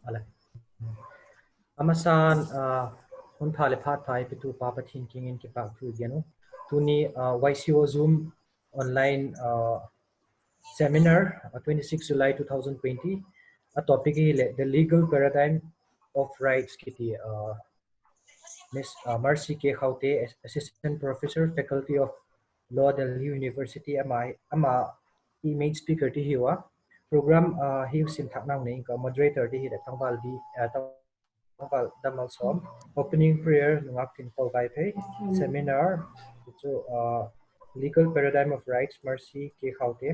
ala amasan hun thale phat phai pitu pa pathin king in ki pa thu genu tuni YCO Zoom online seminar 26 July 2020 a topic is the legal paradigm of rights kiti Miss Marcy K. Khaute, Assistant Professor, Faculty of Law, Delhi University, ama main speaker ti hiwa program hi sim thak nang nei ka moderator ti hi da tangwal di tangwal damal som opening prayer ngak tin call kai phe seminar chu legal paradigm of rights Marcy K. Khaute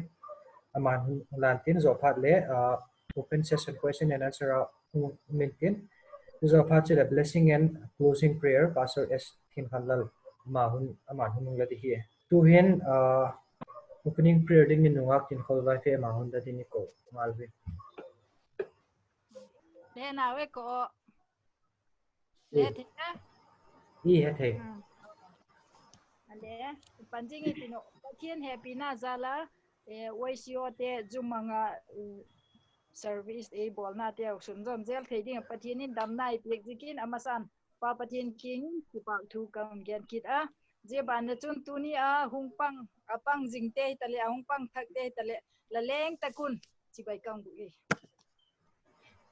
aman lantin zo phat le open session question and answer mintin zo phat che blessing and closing prayer Pastor S. Thin Khanlal aman hun la di hi tu hen opening prayer ding in ngak tin khol vai fe ma hun da din ko malve le na we ko le thina i he the ale panjing itino pathian happy na zala YCO te jumanga service e bolna te sunjom zel thading pathian in damnai pekjikin amasan pa pathian king ki pa thu kam gen kit a je ban na chun tuni a hungpang apang jingte tale hungpang thakte tale la leng takun chibai kam bu e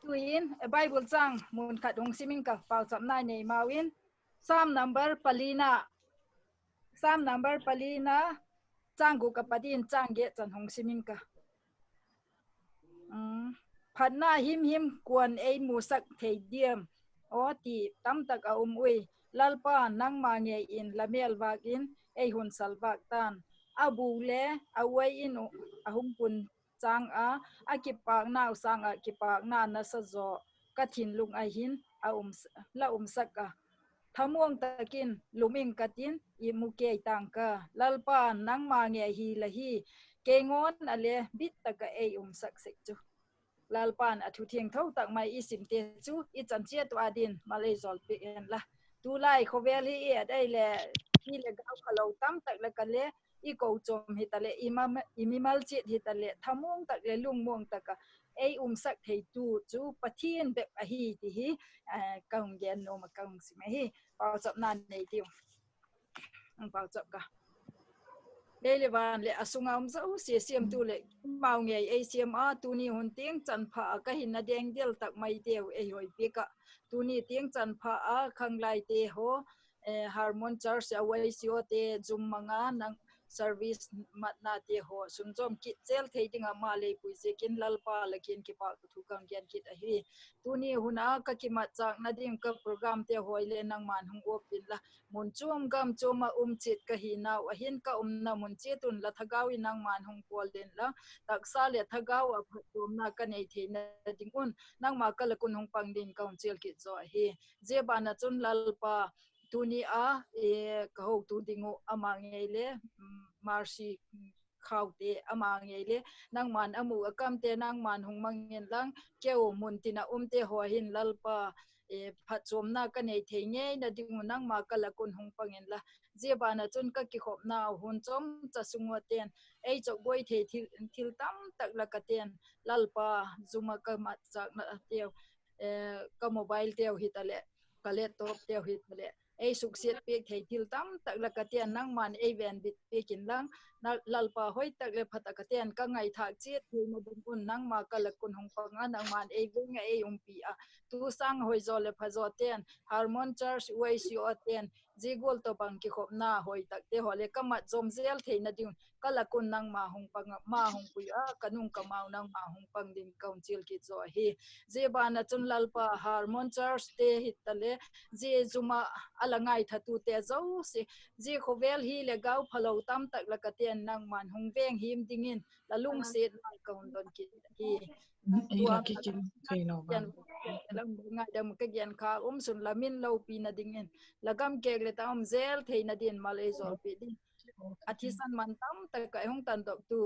tuin bible chang mun khat hong simin ka pau chap nai nei mawin psalm number palina chang gu ka padin chang ge chan hong simin ka phanna him kwan ei musak thei diam o ti tam tak a ui lalpa nang ma nge in lamel wakin ei hun salbak tan abu le awai in ahum pun chang a akipak na sang a kipak na na sa zo kathin lung a hin a la saka thamong takin luming katin imuke tangka lalpa nang ma nge hi la hi kengon ale bit taka ei sak sek chu lalpan athu thieng thau tak mai isim te chu I chan chia to adin malai zol pe en la tu lai khovel hi e dai le hi le gau khalo tam tak la kale I ko chom hi tale imimal chit hi tale thamong tak le lung mong tak ei sak thei tu chu pathian be a hi ti hi kaung gen no ma kaung si mai hi pau chap nan nei tiu pau chap ka le van le asunga zo se siam tu le mau nge ai siam a tu ni hun tiang chan pha ka hin na deng del tak mai teu e hoi pi ka tu ni tiang chan pha a khang lai te ho harmon church YCO te zum manga nang service matna te ho sumjom ki chel theiding a ma le pui se kin lalpa lakin ki pa thu kang gen kit a hi tu ni huna ka ki ma chak na ding ka program te hoi le nang man hung op pin la mun chum gam chuma chit ka hi na a hin ka na mun chetun la thagawi nang man hung pol den la taksa le thagaw a phatom na ka nei the na ding un nang ma ka la kun hung pang din council ki zo hi je ba na chun lalpa tuni a ka ho tu dingu amangele Marcy Khaute amangele nang man amu akam te nang man hung mangin lang keu mun tina te ho hin lalpa phachom na ka nei the nge na ding nang ma ka la kun hung pangin la je ba na chun ka ki khop na hun chom cha sungo ten ei chok boi the thil tam tak la ka ten lalpa zuma ka ma chak na teu ka mobile teu hitale ka laptop teu hitale ei suksiat pek thei thil tam tak la ka ten nang man ei ven bit pekin lang lalpa hoi tak le phata ka ten ka ngai thak chet thil ma dum un nang ma ka la kun hong pang nang man ei venga ei pi a tu sang hoi zo le phazo ten harmon church YCO ten jigol to bang ki khop na hoi tak te hole kama zom zel theina ding kala kun nang ma hong pui a kanung kamau nang ma hong pang din council ki zo hi je ba na chun lalpa harmon church te hitale je zuma alangai thatu te zo se je khovel hi le gau phalo tam tak la ka ten nang man hong veng him dingin la lung se lai kaun don ki hi ila ki kin kaino ba lang nga dam ka gen kha sun lamin lo pi na dingin lagam ke le tam zel theina din malai zol pi din athisan man tam ta ka hong tan tok tu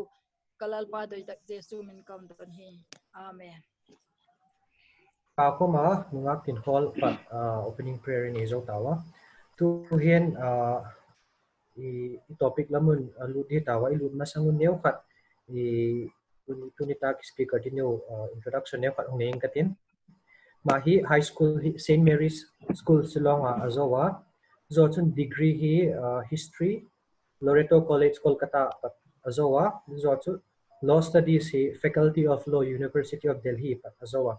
kalal pa doi tak jesu min kam don hi amen ako ma ngak tin call pat opening prayer ni zo tawa tu hian i topic lamun lut hi tawa i lut na sangun neu khat i tunita speaker ti neu introduction neu khat ong nei katin Mahi high school St. Mary's School Silong azowa zotun degree hi history Loreto College Kolkata azowa zotun law studies hi Faculty of Law University of Delhi azowa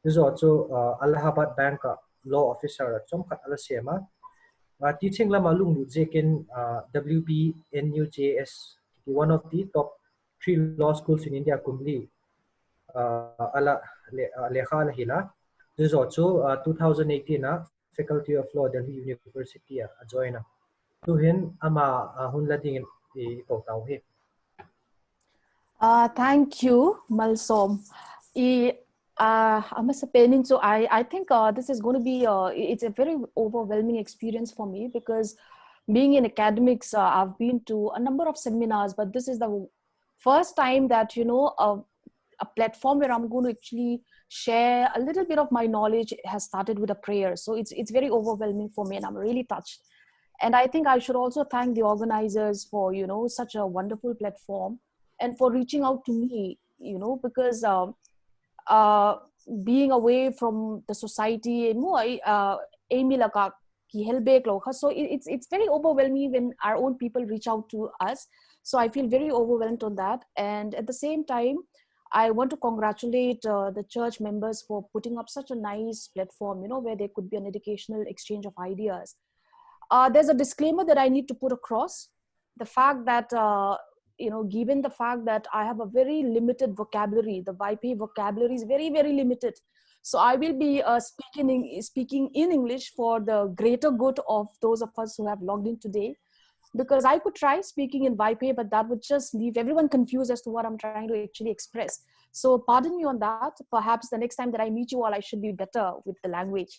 zotun Allahabad Bank law officer chom khat ala sema teaching lama lung lu jekin WBNUJS one of the top 3 law schools in India kumli ala lekha ala hila. This is also 2018 Faculty of Law Delhi University join to hin ama hun lading ko tau he. Thank you, Malsom. I think this is going to be it's a very overwhelming experience for me because being in academics, I've been to a number of seminars, but this is the first time that a platform where I'm going to actually share a little bit of my knowledge has started with a prayer. So it's very overwhelming for me, and I'm really touched. And I think I should also thank the organizers for such a wonderful platform and for reaching out to me, because being away from the society, so it's very overwhelming when our own people reach out to us. So I feel very overwhelmed on that. And at the same time, I want to congratulate the church members for putting up such a nice platform, where there could be an educational exchange of ideas. There's a disclaimer that I need to put across. The fact that, given the fact that I have a very limited vocabulary, the YP vocabulary is very, very limited. So I will be speaking in English for the greater good of those of us who have logged in today. Because I could try speaking in YP, but that would just leave everyone confused as to what I'm trying to actually express. So pardon me on that. Perhaps the next time that I meet you all, I should be better with the language.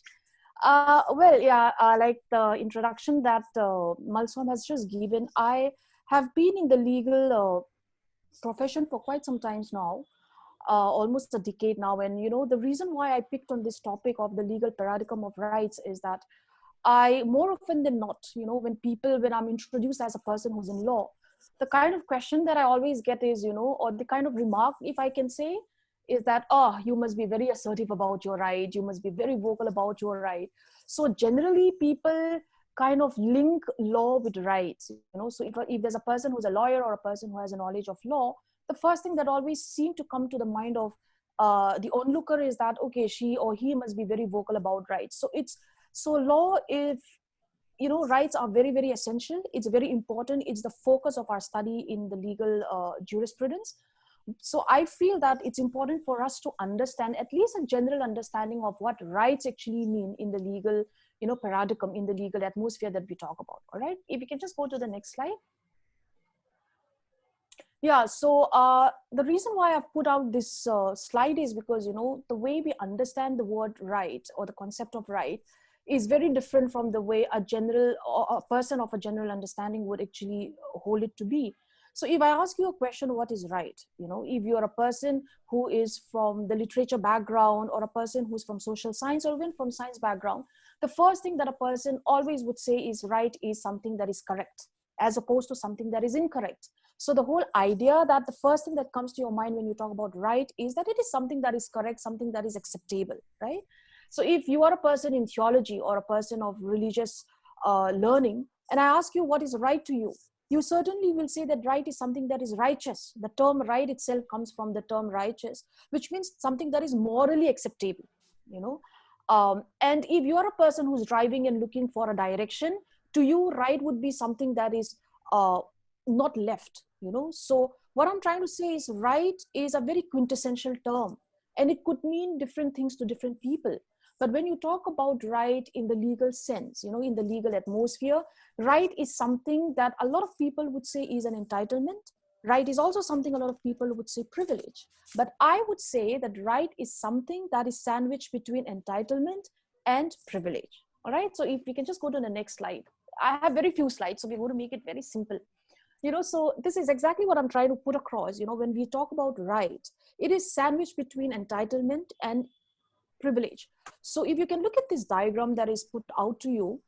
Like the introduction that Malsom has just given, I have been in the legal profession for quite some time now, almost a decade now. And, the reason why I picked on this topic of the legal paradigm of rights is that I, more often than not, when I'm introduced as a person who's in law, the kind of question that I always get is, or the kind of remark, if I can say, is that, you must be very assertive about your right. You must be very vocal about your right. So generally people kind of link law with rights, so if there's a person who's a lawyer or a person who has a knowledge of law, the first thing that always seems to come to the mind of the onlooker is that, okay, she or he must be very vocal about rights. So law, if rights are very, very essential. It's very important. It's the focus of our study in the legal jurisprudence. So I feel that it's important for us to understand at least a general understanding of what rights actually mean in the legal, paradigm, in the legal atmosphere that we talk about. All right. If you can just go to the next slide. Yeah, so the reason why I've put out this slide is because, the way we understand the word right or the concept of right is very different from the way a person of a general understanding would actually hold it to be. So if I ask you a question, what is right? If you're a person who is from the literature background or a person who's from social science or even from science background, the first thing that a person always would say is right is something that is correct, as opposed to something that is incorrect. So the whole idea that the first thing that comes to your mind when you talk about right is that it is something that is correct, something that is acceptable, right? So if you are a person in theology or a person of religious learning, and I ask you what is right to you, you certainly will say that right is something that is righteous. The term right itself comes from the term righteous, which means something that is morally acceptable, and if you are a person who's driving and looking for a direction, to you, right would be something that is not left, So what I'm trying to say is right is a very quintessential term, and it could mean different things to different people. But when you talk about right in the legal sense, in the legal atmosphere, right is something that a lot of people would say is an entitlement. Right is also something a lot of people would say privilege. But I would say that right is something that is sandwiched between entitlement and privilege. All right. So if we can just go to the next slide. I have very few slides, so we're going to make it very simple. So this is exactly what I'm trying to put across. When we talk about right, it is sandwiched between entitlement and privilege. So if you can look at this diagram that is put out to you,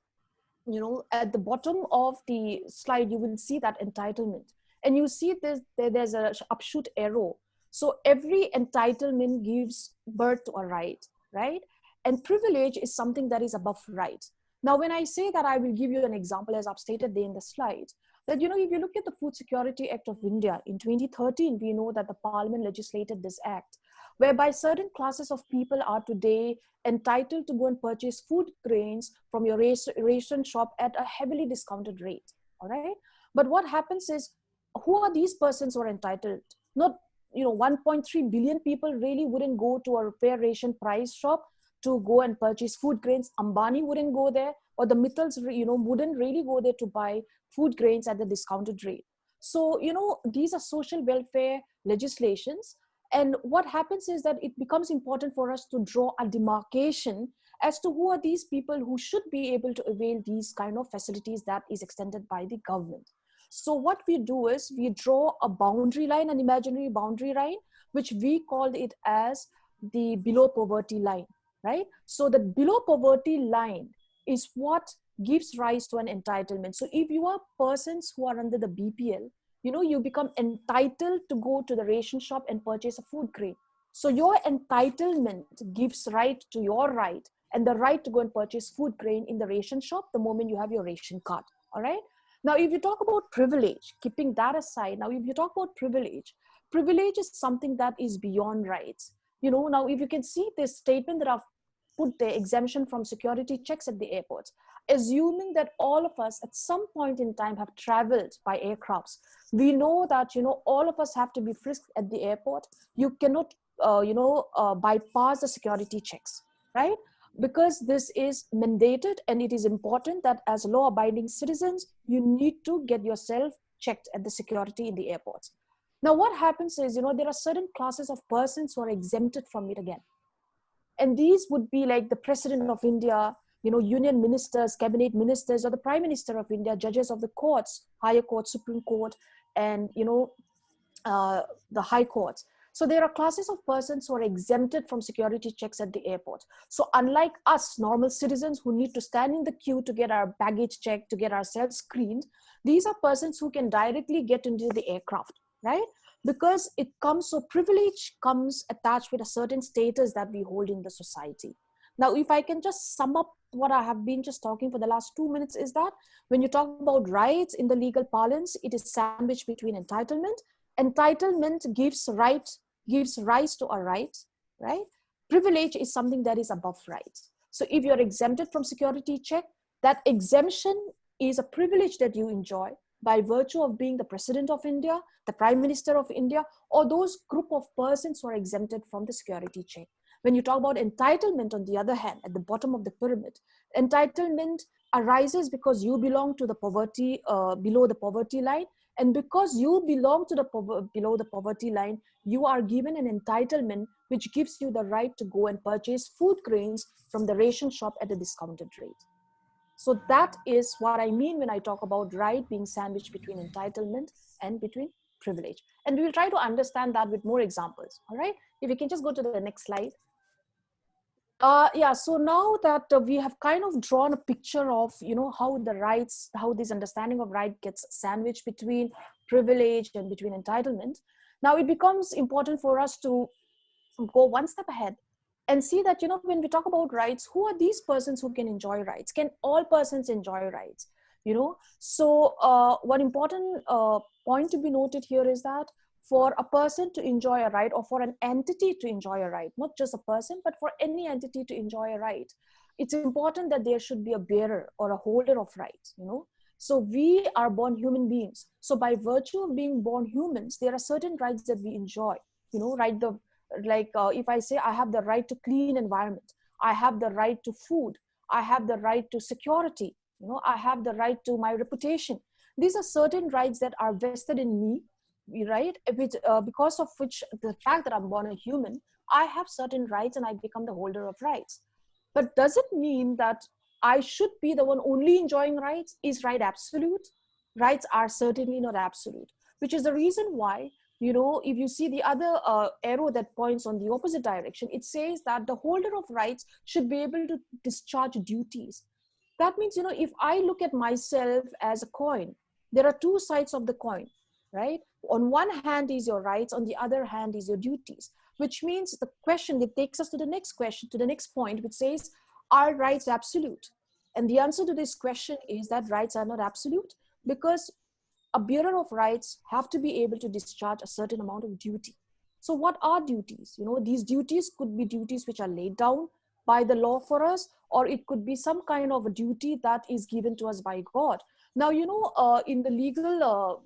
at the bottom of the slide, you will see that entitlement. And you see there's a upshoot arrow. So every entitlement gives birth to a right, right? And privilege is something that is above right. Now, when I say that, I will give you an example, as I've stated there in the slide, that, you know, if you look at the Food Security Act of India in 2013, we know that the Parliament legislated this act, whereby certain classes of people are today entitled to go and purchase food grains from your ration shop at a heavily discounted rate. All right. But what happens is, who are these persons who are entitled? Not, you know, 1.3 billion people really wouldn't go to a fair ration price shop to go and purchase food grains. Ambani wouldn't go there, or the Mittals, you know, wouldn't really go there to buy food grains at the discounted rate. So, you know, these are social welfare legislations. And what happens is that it becomes important for us to draw a demarcation as to who are these people who should be able to avail these kind of facilities that is extended by the government. So what we do is we draw a boundary line, an imaginary boundary line, which we called it as the below poverty line, right? So the below poverty line is what gives rise to an entitlement. So if you are persons who are under the BPL, you know, you become entitled to go to the ration shop and purchase a food grain. So your entitlement gives right to your right, and the right to go and purchase food grain in the ration shop the moment you have your ration card. All right. Now, if you talk about privilege, keeping that aside, now if you talk about privilege, privilege is something that is beyond rights. You know, now if you can see this statement that I've put the exemption from security checks at the airports, assuming that all of us at some point in time have traveled by aircrafts, we know that, you know, all of us have to be frisked at the airport. You cannot, bypass the security checks, right? Because this is mandated, and it is important that as law-abiding citizens, you need to get yourself checked at the security in the airports. Now, what happens is, you know, there are certain classes of persons who are exempted from it again. And these would be like the President of India, you know, union ministers, cabinet ministers, or the Prime Minister of India, judges of the courts, higher court, Supreme Court, and, you know, the high courts. So there are classes of persons who are exempted from security checks at the airport. So unlike us, normal citizens who need to stand in the queue to get our baggage checked, to get ourselves screened, these are persons who can directly get into the aircraft, right? Because it comes, so privilege comes attached with a certain status that we hold in the society. Now, if I can just sum up what I have been just talking for the last 2 minutes, is that when you talk about rights in the legal parlance, it is sandwiched between entitlement. Entitlement gives rise to a right, right? Privilege is something that is above rights. So if you're exempted from security check, that exemption is a privilege that you enjoy by virtue of being the President of India, the Prime Minister of India, or those group of persons who are exempted from the security check. When you talk about entitlement, on the other hand, at the bottom of the pyramid, entitlement arises because you belong to the poverty, below the poverty line. And because you belong to the below the poverty line, you are given an entitlement which gives you the right to go and purchase food grains from the ration shop at a discounted rate. So that is what I mean when I talk about right being sandwiched between entitlement and between privilege. And we will try to understand that with more examples. All right. If we can just go to the next slide. Yeah, so now that we have kind of drawn a picture of, you know, how the rights, how this understanding of right gets sandwiched between privilege and between entitlement, now it becomes important for us to go one step ahead and see that, you know, when we talk about rights, who are these persons who can enjoy rights? Can all persons enjoy rights? You know, so one important point to be noted here is that for a person to enjoy a right, or for an entity to enjoy a right, not just a person, but for any entity to enjoy a right, it's important that there should be a bearer or a holder of rights, you know. So we are born human beings. So by virtue of being born humans, there are certain rights that we enjoy, you know, right? If I say I have the right to clean environment, I have the right to food, I have the right to security, you know, I have the right to my reputation. These are certain rights that are vested in me, right? Because of which, the fact that I'm born a human, I have certain rights and I become the holder of rights. But does it mean that I should be the one only enjoying rights? Is right absolute? Rights are certainly not absolute, which is the reason why, you know, if you see the other arrow that points on the opposite direction, it says that the holder of rights should be able to discharge duties. That means, you know, if I look at myself as a coin, there are two sides of the coin, right? On one hand is your rights, on the other hand is your duties. which means the question that takes us to the next question, to the next point, which says, are rights absolute? And the answer to this question is that rights are not absolute, because a bearer of rights have to be able to discharge a certain amount of duty. So what are duties? These duties could be duties which are laid down by the law for us, or it could be some kind of a duty that is given to us by God. Now, in the legal,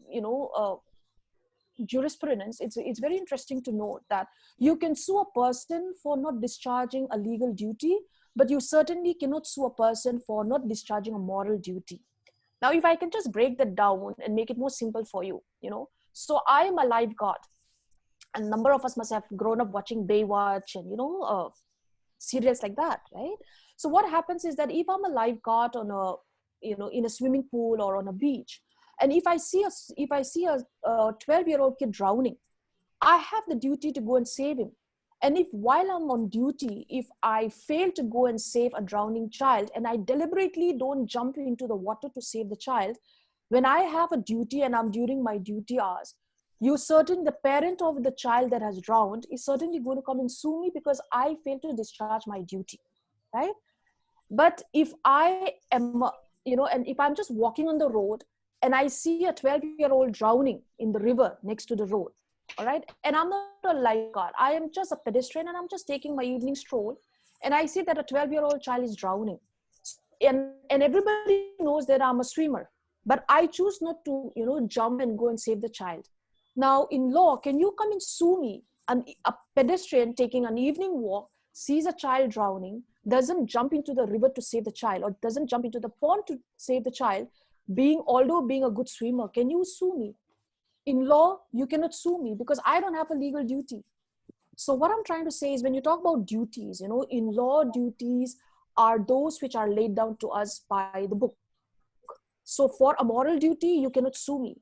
jurisprudence, it's very interesting to note that you can sue a person for not discharging a legal duty, but you certainly cannot sue a person for not discharging a moral duty. Now, if I can just break that down and make it more simple for you, so I am a lifeguard, and a number of us must have grown up watching Baywatch and, serials like that, right? So what happens is that if I'm a lifeguard on a, in a swimming pool or on a beach, and if I see a 12-year-old kid drowning, I have the duty to go and save him. And if while I'm on duty, if I fail to go and save a drowning child, and I deliberately don't jump into the water to save the child, when I have a duty and I'm during my duty hours, the parent of the child that has drowned is certainly going to come and sue me because I failed to discharge my duty, right? But if I am, and if I'm just walking on the road and I see a 12-year-old drowning in the river next to the road, all right, and I'm not a lifeguard, I am just a pedestrian and I'm just taking my evening stroll, and I see that a 12-year-old child is drowning, and everybody knows that I'm a swimmer, but I choose not to, jump and go and save the child. Now, in law, can you come and sue me? A pedestrian taking an evening walk, sees a child drowning, doesn't jump into the river to save the child, or doesn't jump into the pond to save the child, although being a good swimmer, can you sue me? In law, you cannot sue me because I don't have a legal duty. So what I'm trying to say is, when you talk about duties, in law, duties are those which are laid down to us by the book. So for a moral duty, you cannot sue me,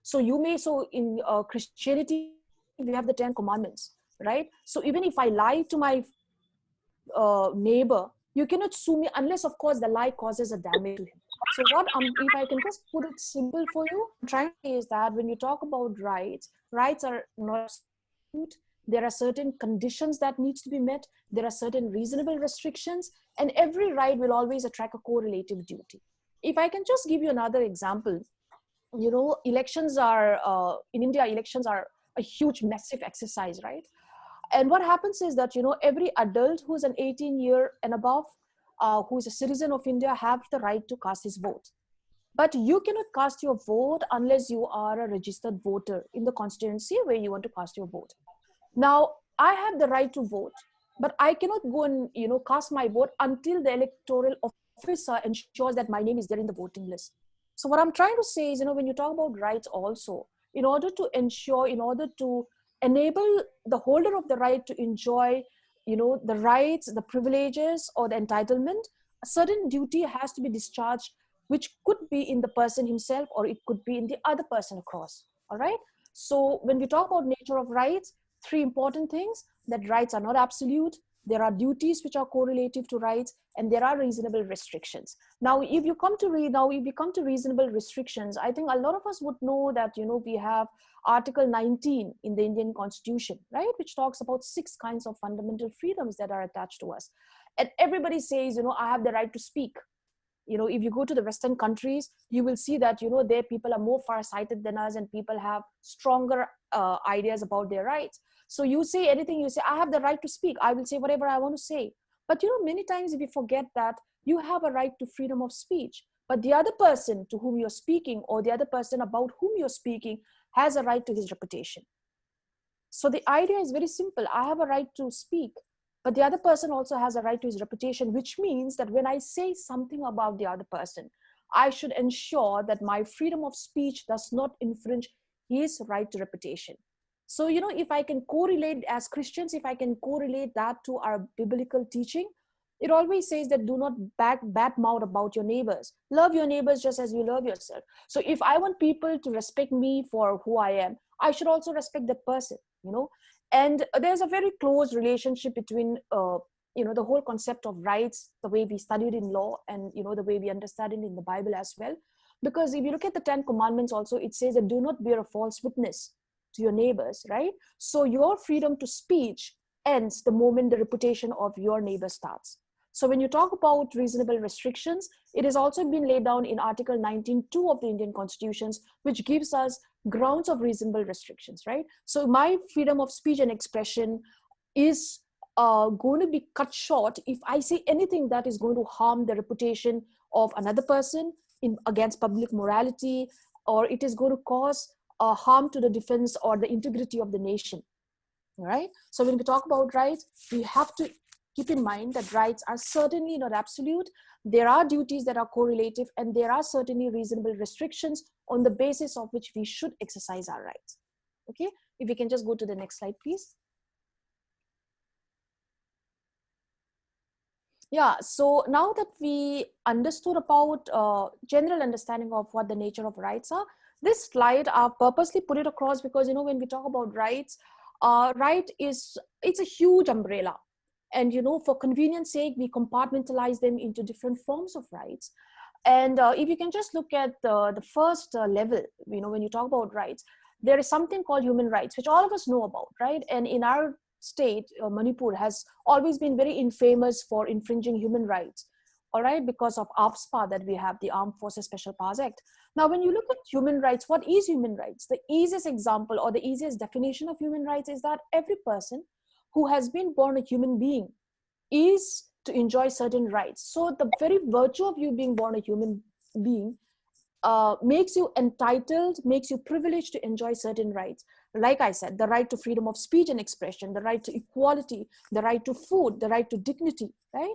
so in Christianity, we have the 10 commandments, right? So even if I lie to my neighbor, you cannot sue me unless, of course, the lie causes a damage to him. So if I can just put it simple for you, I'm trying to say is that when you talk about rights are not absolute. There are certain conditions that needs to be met. There are certain reasonable restrictions, and every right will always attract a correlative duty. If I can just give you another example, elections are, in India, elections are a huge, massive exercise, right? And what happens is that, every adult who's an 18-year and above, who is a citizen of India, have the right to cast his vote. But you cannot cast your vote unless you are a registered voter in the constituency where you want to cast your vote. Now, I have the right to vote, but I cannot go and, cast my vote until the electoral officer ensures that my name is there in the voting list. So what I'm trying to say is, when you talk about rights also, in order to enable the holder of the right to enjoy, the rights, the privileges, or the entitlement, a certain duty has to be discharged, which could be in the person himself, or it could be in the other person across, all right? So when we talk about nature of rights, 3 important things: that rights are not absolute, there are duties which are correlative to rights, and there are reasonable restrictions. Now, if you come to reasonable restrictions, I think a lot of us would know that, we have Article 19 in the Indian Constitution, right? Which talks about 6 kinds of fundamental freedoms that are attached to us. And everybody says, I have the right to speak. If you go to the Western countries, you will see that, their people are more far-sighted than us, and people have stronger ideas about their rights. So you say anything, you say, I have the right to speak. I will say whatever I want to say. But, many times we forget that you have a right to freedom of speech, but the other person to whom you're speaking, or the other person about whom you're speaking, has a right to his reputation. So the idea is very simple. I have a right to speak, but the other person also has a right to his reputation, which means that when I say something about the other person, I should ensure that my freedom of speech does not infringe his right to reputation. So, if I can correlate as Christians, if I can correlate that to our biblical teaching, it always says that do not badmouth about your neighbors. Love your neighbors just as you love yourself. So if I want people to respect me for who I am, I should also respect that person, And there's a very close relationship between, the whole concept of rights, the way we studied in law, and, the way we understand it in the Bible as well. Because if you look at the 10 commandments also, it says that do not bear a false witness. to your neighbors, right? So your freedom to speech ends the moment the reputation of your neighbor starts. So when you talk about reasonable restrictions, it has also been laid down in Article 19(2) of the Indian Constitutions, which gives us grounds of reasonable restrictions, right? So my freedom of speech and expression is going to be cut short if I say anything that is going to harm the reputation of another person against public morality, or it is going to cause harm to the defense or the integrity of the nation. All right. So when we talk about rights, we have to keep in mind that rights are certainly not absolute. There are duties that are correlative, and there are certainly reasonable restrictions on the basis of which we should exercise our rights. Okay. If we can just go to the next slide, please. Yeah, so now that we understood about general understanding of what the nature of rights are, this slide I've purposely put it across because, you know, when we talk about rights, it's a huge umbrella. And, you know, for convenience sake, we compartmentalize them into different forms of rights. And if you can just look at the first level, you know, when you talk about rights, there is something called human rights, which all of us know about, right? And in our state, Manipur has always been very infamous for infringing human rights, all right, because of AFSPA that we have, the Armed Forces Special Powers Act. Now, when you look at human rights, what is human rights? The easiest example or the easiest definition of human rights is that every person who has been born a human being is to enjoy certain rights. So the very virtue of you being born a human being makes you entitled, makes you privileged to enjoy certain rights. Like I said, the right to freedom of speech and expression, the right to equality, the right to food, the right to dignity, right?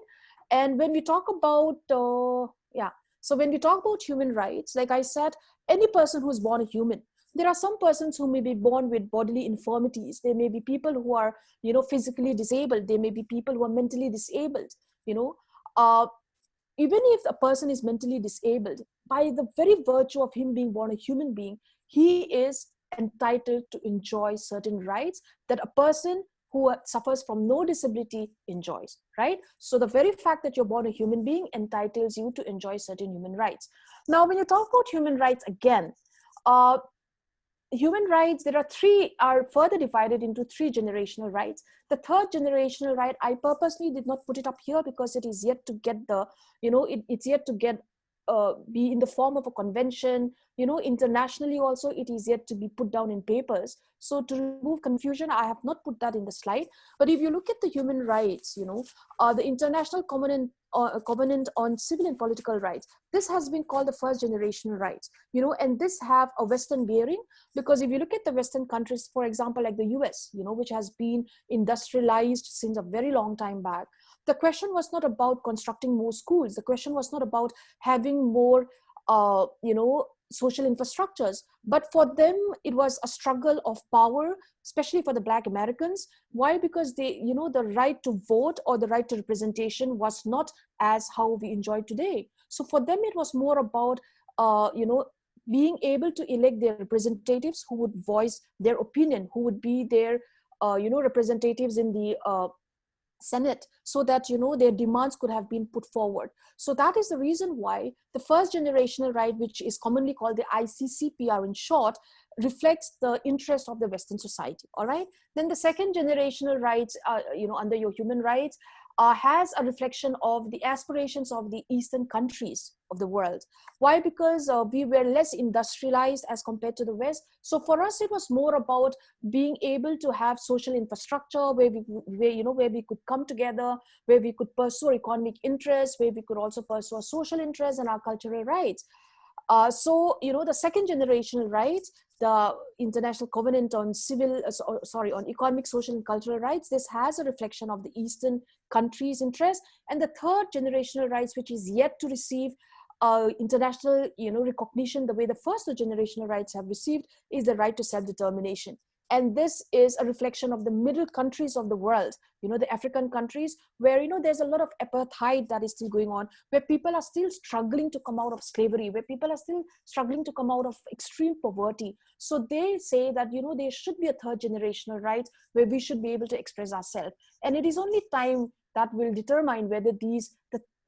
And when we talk about, so when we talk about human rights, like I said, any person who's born a human, there are some persons who may be born with bodily infirmities. There may be people who are, you know, physically disabled. There may be people who are mentally disabled, you know. Even if a person is mentally disabled, by the very virtue of him being born a human being, he is entitled to enjoy certain rights that a person who suffers from no disability enjoys, right? So the very fact that you're born a human being entitles you to enjoy certain human rights. Now, when you talk about human rights again, human rights, are further divided into 3 generational rights. The 3rd generational right, I purposely did not put it up here because it is yet to get it's yet to get be in the form of a convention, you know, internationally also it is yet to be put down in papers. So to remove confusion, I have not put that in the slide. But if you look at the human rights, you know, the International Covenant on Civil and Political Rights, this has been called the 1st generational rights, you know, and this have a Western bearing because if you look at the Western countries, for example, like the US, you know, which has been industrialized since a very long time back, the question was not about constructing more schools. The question was not about having more, social infrastructures. But for them, it was a struggle of power, especially for the Black Americans. Why? Because they, you know, the right to vote or the right to representation was not as how we enjoy today. So for them, it was more about, being able to elect their representatives who would voice their opinion, who would be their, representatives in the Senate, so that, you know, their demands could have been put forward. So that is the reason why the 1st generational right, which is commonly called the ICCPR in short, reflects the interest of the Western society. All right. Then the 2nd generational rights, under your human rights, has a reflection of the aspirations of the Eastern countries of the world. Why? Because we were less industrialized as compared to the West. So for us, it was more about being able to have social infrastructure where we could come together, where we could pursue economic interests, where we could also pursue social interests and our cultural rights. So, you know, the 2nd generational rights, the International Covenant on on Economic, Social and Cultural Rights, this has a reflection of the Eastern countries' interests. And the 3rd generational rights, which is yet to receive international, recognition the way the 1st generational rights have received, is the right to self-determination. And this is a reflection of the middle countries of the world, you know, the African countries where, you know, there's a lot of apartheid that is still going on, where people are still struggling to come out of slavery, where people are still struggling to come out of extreme poverty. So they say that, you know, there should be a 3rd generational right where we should be able to express ourselves. And it is only time that will determine whether the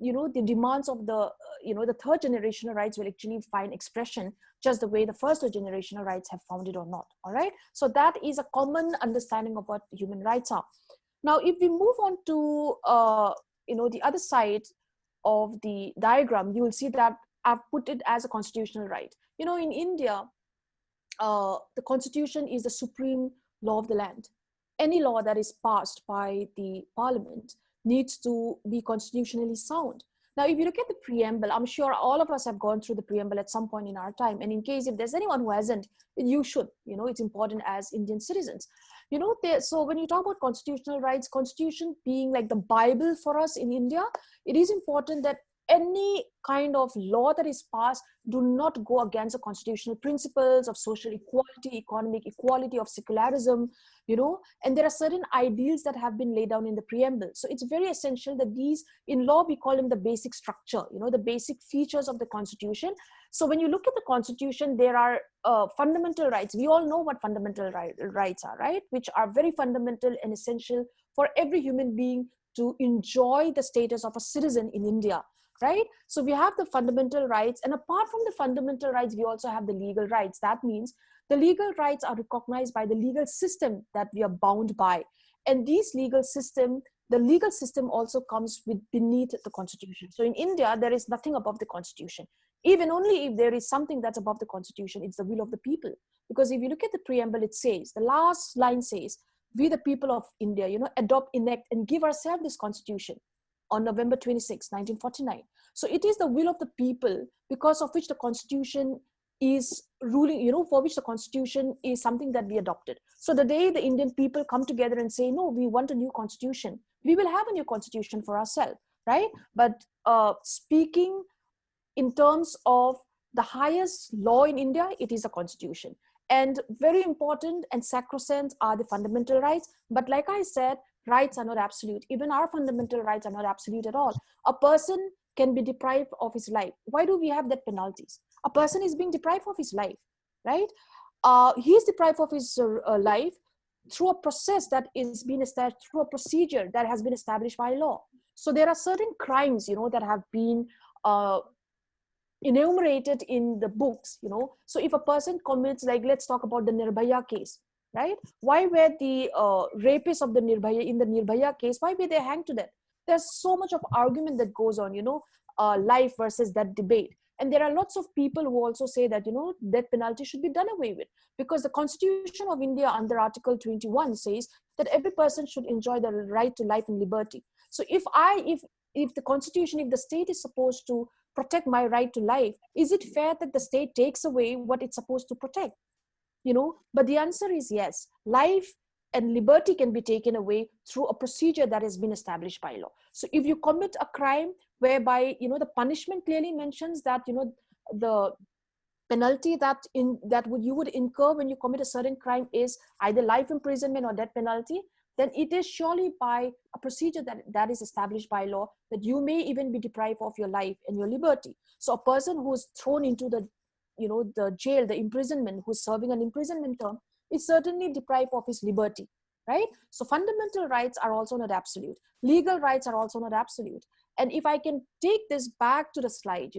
the demands of the, the third generational rights will actually find expression just the way the first generational rights have found it or not. All right. So that is a common understanding of what human rights are. Now, if we move on to, the other side of the diagram, you will see that I've put it as a constitutional right. In India, the constitution is the supreme law of the land. Any law that is passed by the parliament needs to be constitutionally sound. Now, if you look at the preamble, I'm sure all of us have gone through the preamble at some point in our time. And in case if there's anyone who hasn't, you should, it's important as Indian citizens. So when you talk about constitutional rights, constitution being like the Bible for us in India, it is important that any kind of law that is passed do not go against the constitutional principles of social equality, economic equality, of secularism, and there are certain ideals that have been laid down in the preamble. So it's very essential that these, in law, we call them the basic structure, the basic features of the constitution. So when you look at the constitution, there are fundamental rights. We all know what fundamental rights are, right? Which are very fundamental and essential for every human being to enjoy the status of a citizen in India. Right? So we have the fundamental rights, and apart from the fundamental rights, we also have the legal rights. That means the legal rights are recognized by the legal system that we are bound by. And the legal system also comes beneath the constitution. So in India, there is nothing above the constitution. Even only if there is something that's above the constitution, it's the will of the people. Because if you look at the preamble, it says, the last line says, we the people of India, adopt, enact, and give ourselves this constitution on November 26, 1949. So it is the will of the people, because of which the constitution is ruling, for which the constitution is something that we adopted. So the day the Indian people come together and say, no, we want a new constitution, we will have a new constitution for ourselves, right? But speaking in terms of the highest law in India, it is a constitution. And very important and sacrosanct are the fundamental rights. But like I said, rights are not absolute. Even our fundamental rights are not absolute at all. A person can be deprived of his life. Why do we have that penalties? A person is being deprived of his life, right? He is deprived of his life through a process that is being established, through a procedure that has been established by law. So there are certain crimes, that have been enumerated in the books, So if a person commits, like, let's talk about the Nirbhaya case, right? Why were the rapists of the Nirbhaya, in the Nirbhaya case, why were they hanged to death? There's so much of argument that goes on, life versus that debate. And there are lots of people who also say that, death penalty should be done away with, because the Constitution of India under Article 21 says that every person should enjoy the right to life and liberty. So if the Constitution, if the state is supposed to protect my right to life, is it fair that the state takes away what it's supposed to protect? But the answer is yes. Life and liberty can be taken away through a procedure that has been established by law. So if you commit a crime whereby, the punishment clearly mentions that, the penalty you would incur when you commit a certain crime is either life imprisonment or death penalty, then it is surely by a procedure that is established by law that you may even be deprived of your life and your liberty. So a person who is thrown into the jail, the imprisonment, who's serving an imprisonment term, is certainly deprived of his liberty, right? So fundamental rights are also not absolute. Legal rights are also not absolute. And if I can take this back to the slide,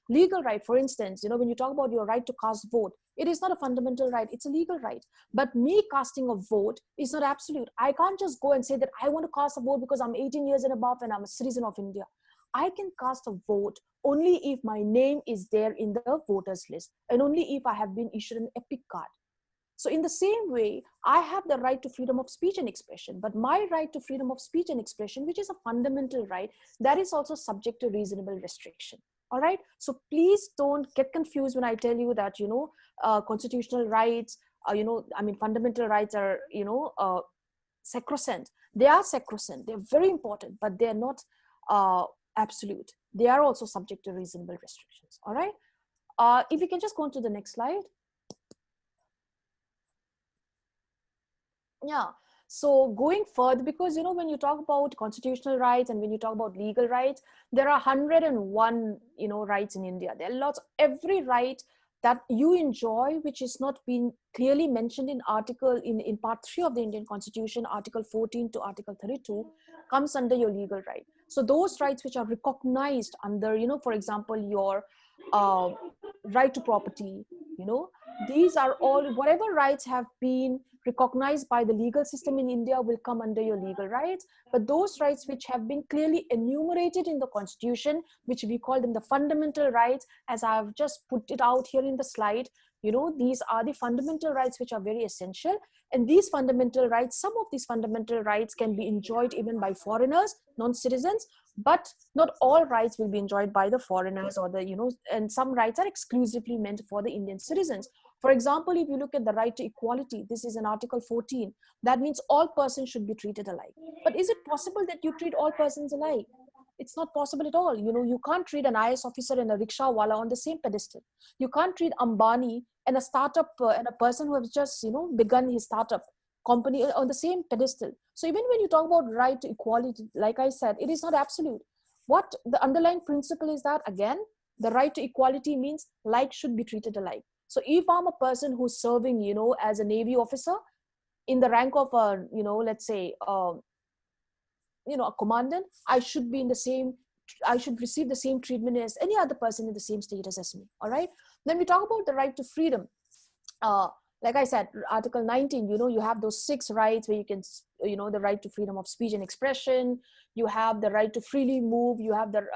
legal right, for instance, when you talk about your right to cast vote, it is not a fundamental right, it's a legal right. But me casting a vote is not absolute. I can't just go and say that I want to cast a vote because I'm 18 years and above and I'm a citizen of India. I can cast a vote only if my name is there in the voters list, and only if I have been issued an EPIC card. So in the same way, I have the right to freedom of speech and expression, but my right to freedom of speech and expression, which is a fundamental right, that is also subject to reasonable restriction. All right. So please don't get confused when I tell you that, constitutional rights, fundamental rights are, sacrosanct. They are sacrosanct. They're very important, but they're not absolute. They are also subject to reasonable restrictions. All right. If you can just go on to the next slide. Yeah. So going further, because, when you talk about constitutional rights and when you talk about legal rights, there are 101, rights in India. There are lots, every right that you enjoy, which is not being clearly mentioned in in part 3 of the Indian Constitution, Article 14 to Article 32, comes under your legal right. So those rights which are recognized under, for example, your uh, right to property, these are all, whatever rights have been recognized by the legal system in India will come under your legal rights. But those rights which have been clearly enumerated in the Constitution, which we call them the fundamental rights, as I've just put it out here in the slide, these are the fundamental rights which are very essential. And these fundamental rights, some of these fundamental rights can be enjoyed even by foreigners, non-citizens, but not all rights will be enjoyed by the foreigners or and some rights are exclusively meant for the Indian citizens. For example, if you look at the right to equality, this is in Article 14. That means all persons should be treated alike. But is it possible that you treat all persons alike? It's not possible at all. You can't treat an IS officer and a rickshaw wala on the same pedestal. You can't treat Ambani and a startup and a person who has just, begun his startup company on the same pedestal. So even when you talk about right to equality, like I said, it is not absolute. What the underlying principle is that, again, the right to equality means like should be treated alike. So if I'm a person who's serving, as a Navy officer in the rank of a, let's say, a commandant, I should receive the same treatment as any other person in the same status as me. All right. Then we talk about the right to freedom. Like I said, Article 19, you have those 6 rights where you can, the right to freedom of speech and expression. You have the right to freely move. You have the,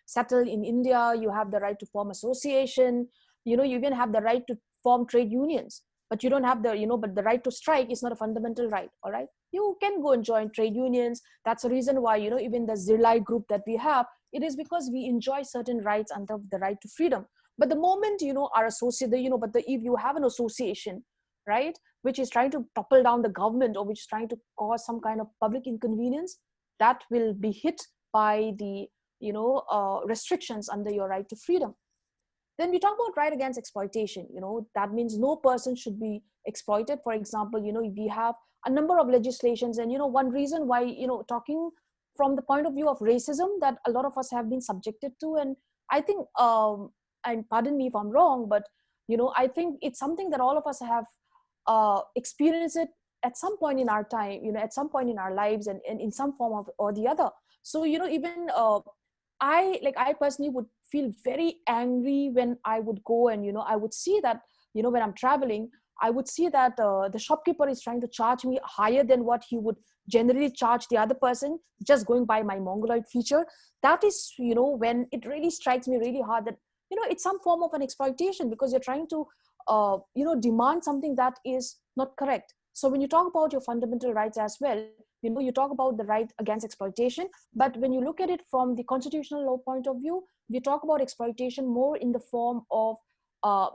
settle in India. You have the right to form association. You even have the right to form trade unions. But you don't have the, but the right to strike is not a fundamental right. All right. You can go and join trade unions. That's the reason why, even the Zirlai group that we have, it is because we enjoy certain rights under the right to freedom. But the moment, our associate, if you have an association, right, which is trying to topple down the government or which is trying to cause some kind of public inconvenience, that will be hit by the, restrictions under your right to freedom. Then we talk about right against exploitation. That means no person should be exploited. For example, we have a number of legislations, and one reason why, talking from the point of view of racism that a lot of us have been subjected to, and I think, and pardon me if I'm wrong, but I think it's something that all of us have experienced it at some point in our time, at some point in our lives, and in some form of or the other. So even I personally would feel very angry when I would go and I would see that when I'm traveling, I would see that the shopkeeper is trying to charge me higher than what he would generally charge the other person, just going by my mongoloid feature. That is when it really strikes me really hard that it's some form of an exploitation, because you're trying to demand something that is not correct. So when you talk about your fundamental rights as well, you talk about the right against exploitation, but when you look at it from the constitutional law point of view, we talk about exploitation more in the form of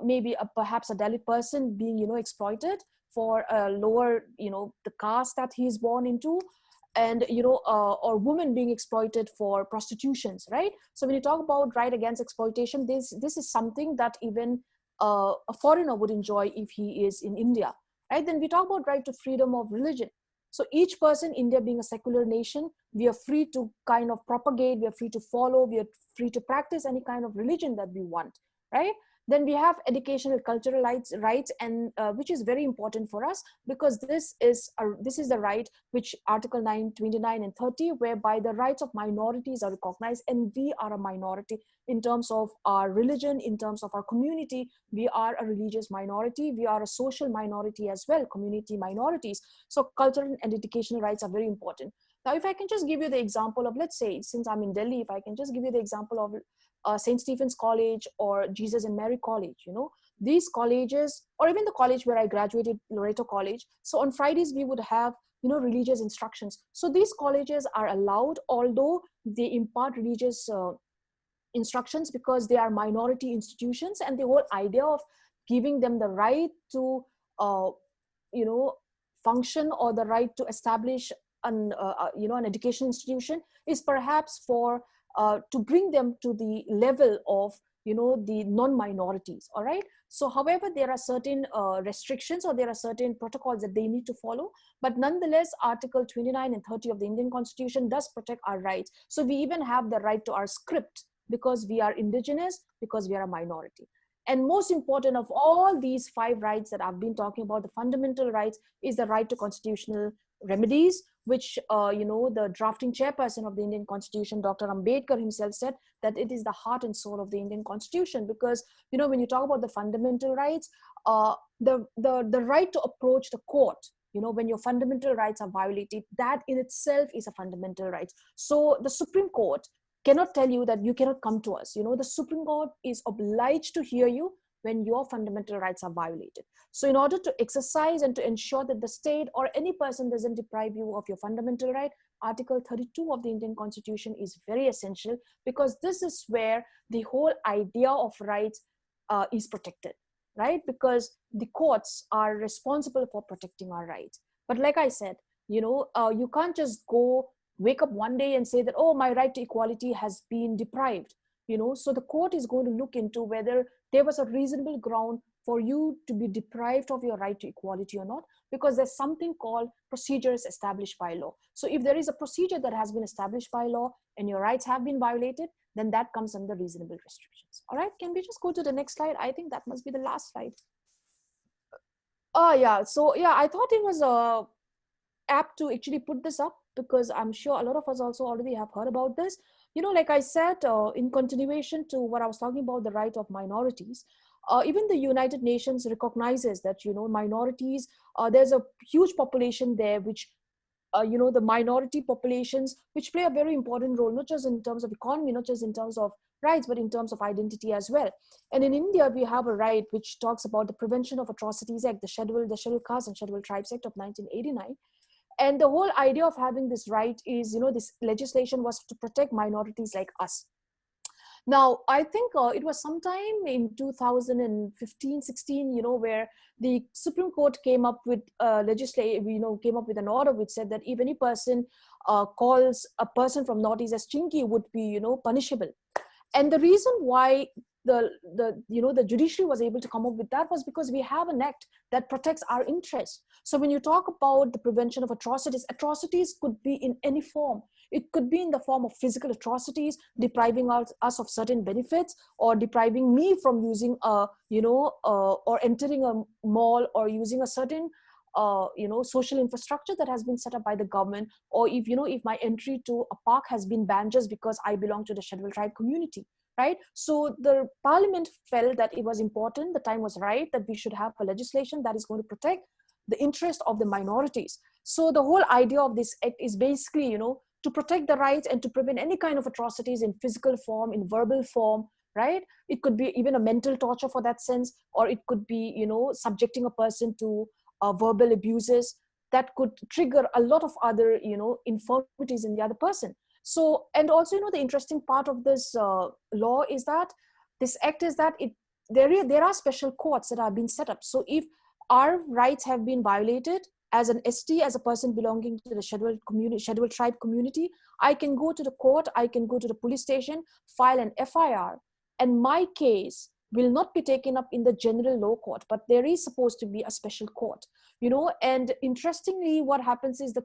maybe perhaps a Dalit person being exploited for a lower the caste that he is born into, and or women being exploited for prostitutions, right? So when you talk about right against exploitation, this is something that even a foreigner would enjoy if he is in India, right? Then we talk about right to freedom of religion. So each person, India being a secular nation, we are free to kind of propagate, we are free to follow, we are free to practice any kind of religion that we want, right? Then we have educational cultural rights, and which is very important for us, because this is the right which Article 9, 29 and 30, whereby the rights of minorities are recognized, and we are a minority in terms of our religion, in terms of our community. We are a religious minority, we are a social minority as well, community minorities. So cultural and educational rights are very important. Now, if I can just give you the example of, let's say, since I'm in Delhi, if I can just give you the example of St. Stephen's College or Jesus and Mary College, these colleges, or even the college where I graduated, Loreto College. So on Fridays, we would have, religious instructions. So these colleges are allowed, although they impart religious instructions, because they are minority institutions, and the whole idea of giving them the right to, function, or the right to establish an education institution is perhaps for to bring them to the level of the non-minorities. All right. So however, there are certain restrictions, or there are certain protocols that they need to follow, but nonetheless, Article 29 and 30 of the Indian Constitution does protect our rights. So we even have the right to our script, because we are indigenous, because we are a minority. And most important of all these 5 rights that I've been talking about, the fundamental rights, is the right to constitutional remedies, which, the drafting chairperson of the Indian Constitution, Dr. Ambedkar himself said that it is the heart and soul of the Indian Constitution. Because, when you talk about the fundamental rights, the right to approach the court, when your fundamental rights are violated, that in itself is a fundamental right. So the Supreme Court cannot tell you that you cannot come to us. The Supreme Court is obliged to hear you when your fundamental rights are violated. So in order to exercise and to ensure that the state or any person doesn't deprive you of your fundamental right, Article 32 of the Indian Constitution is very essential, because this is where the whole idea of rights is protected, right? Because the courts are responsible for protecting our rights. But like I said, you can't just wake up one day and say that, oh, my right to equality has been deprived. So the court is going to look into whether there was a reasonable ground for you to be deprived of your right to equality or not, because there's something called procedures established by law. So if there is a procedure that has been established by law and your rights have been violated, then that comes under reasonable restrictions. All right, can we just go to the next slide? I think that must be the last slide. Yeah, so yeah, I thought it was apt to actually put this up, because I'm sure a lot of us also already have heard about this. Like I said, in continuation to what I was talking about, the right of minorities, even the United Nations recognizes that, minorities, there's a huge population there, which, the minority populations, which play a very important role, not just in terms of economy, not just in terms of rights, but in terms of identity as well. And in India, we have a right which talks about the Prevention of Atrocities Act, the Scheduled Caste and Scheduled Tribes Act of 1989. And the whole idea of having this right is, this legislation was to protect minorities like us. Now, I think it was sometime in 2015-16, where the Supreme Court came up with came up with an order which said that if any person calls a person from Northeast as chinky, would be, punishable. And the reason why the judiciary was able to come up with that was because we have an act that protects our interests. So when you talk about the prevention of atrocities, atrocities could be in any form. It could be in the form of physical atrocities, depriving us of certain benefits, or depriving me from using or entering a mall, or using a certain social infrastructure that has been set up by the government, or if my entry to a park has been banned just because I belong to the scheduled tribe community, right? So the parliament felt that it was important, the time was right, that we should have a legislation that is going to protect the interest of the minorities. So the whole idea of this act is basically, to protect the rights and to prevent any kind of atrocities in physical form, in verbal form, right? It could be even a mental torture for that sense, or it could be, subjecting a person to verbal abuses that could trigger a lot of other, infirmities in the other person. So, and also, the interesting part of this law is that this act is that there are special courts that have been set up. So if our rights have been violated as an ST, as a person belonging to the scheduled tribe community, I can go to the court, I can go to the police station, file an FIR, and my case will not be taken up in the general law court, but there is supposed to be a special court, and interestingly, what happens is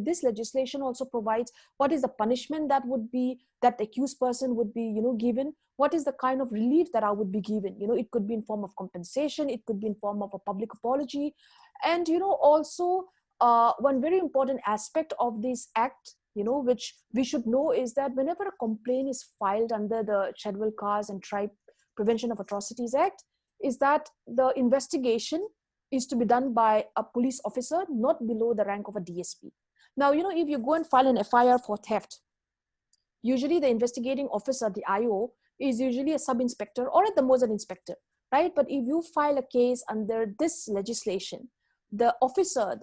this legislation also provides what is the punishment that the accused person would be, given, what is the kind of relief that I would be given. It could be in form of compensation, it could be in form of a public apology. And, also one very important aspect of this act, which we should know, is that whenever a complaint is filed under the Scheduled Caste and Tribe Prevention of Atrocities Act, is that the investigation is to be done by a police officer, not below the rank of a DSP. Now, if you go and file an FIR for theft, usually the investigating officer, the IO, is usually a sub-inspector or at the most an inspector, right? But if you file a case under this legislation, the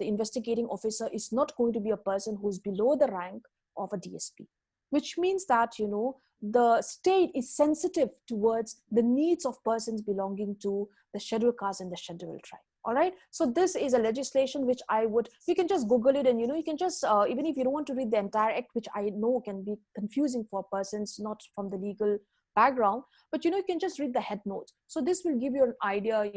investigating officer is not going to be a person who's below the rank of a DSP, which means that, the state is sensitive towards the needs of persons belonging to the scheduled caste and the scheduled tribe. All right. So this is a legislation which you can just Google it, and, you can just, even if you don't want to read the entire act, which I know can be confusing for persons not from the legal background, but, you can just read the head notes. So this will give you an idea,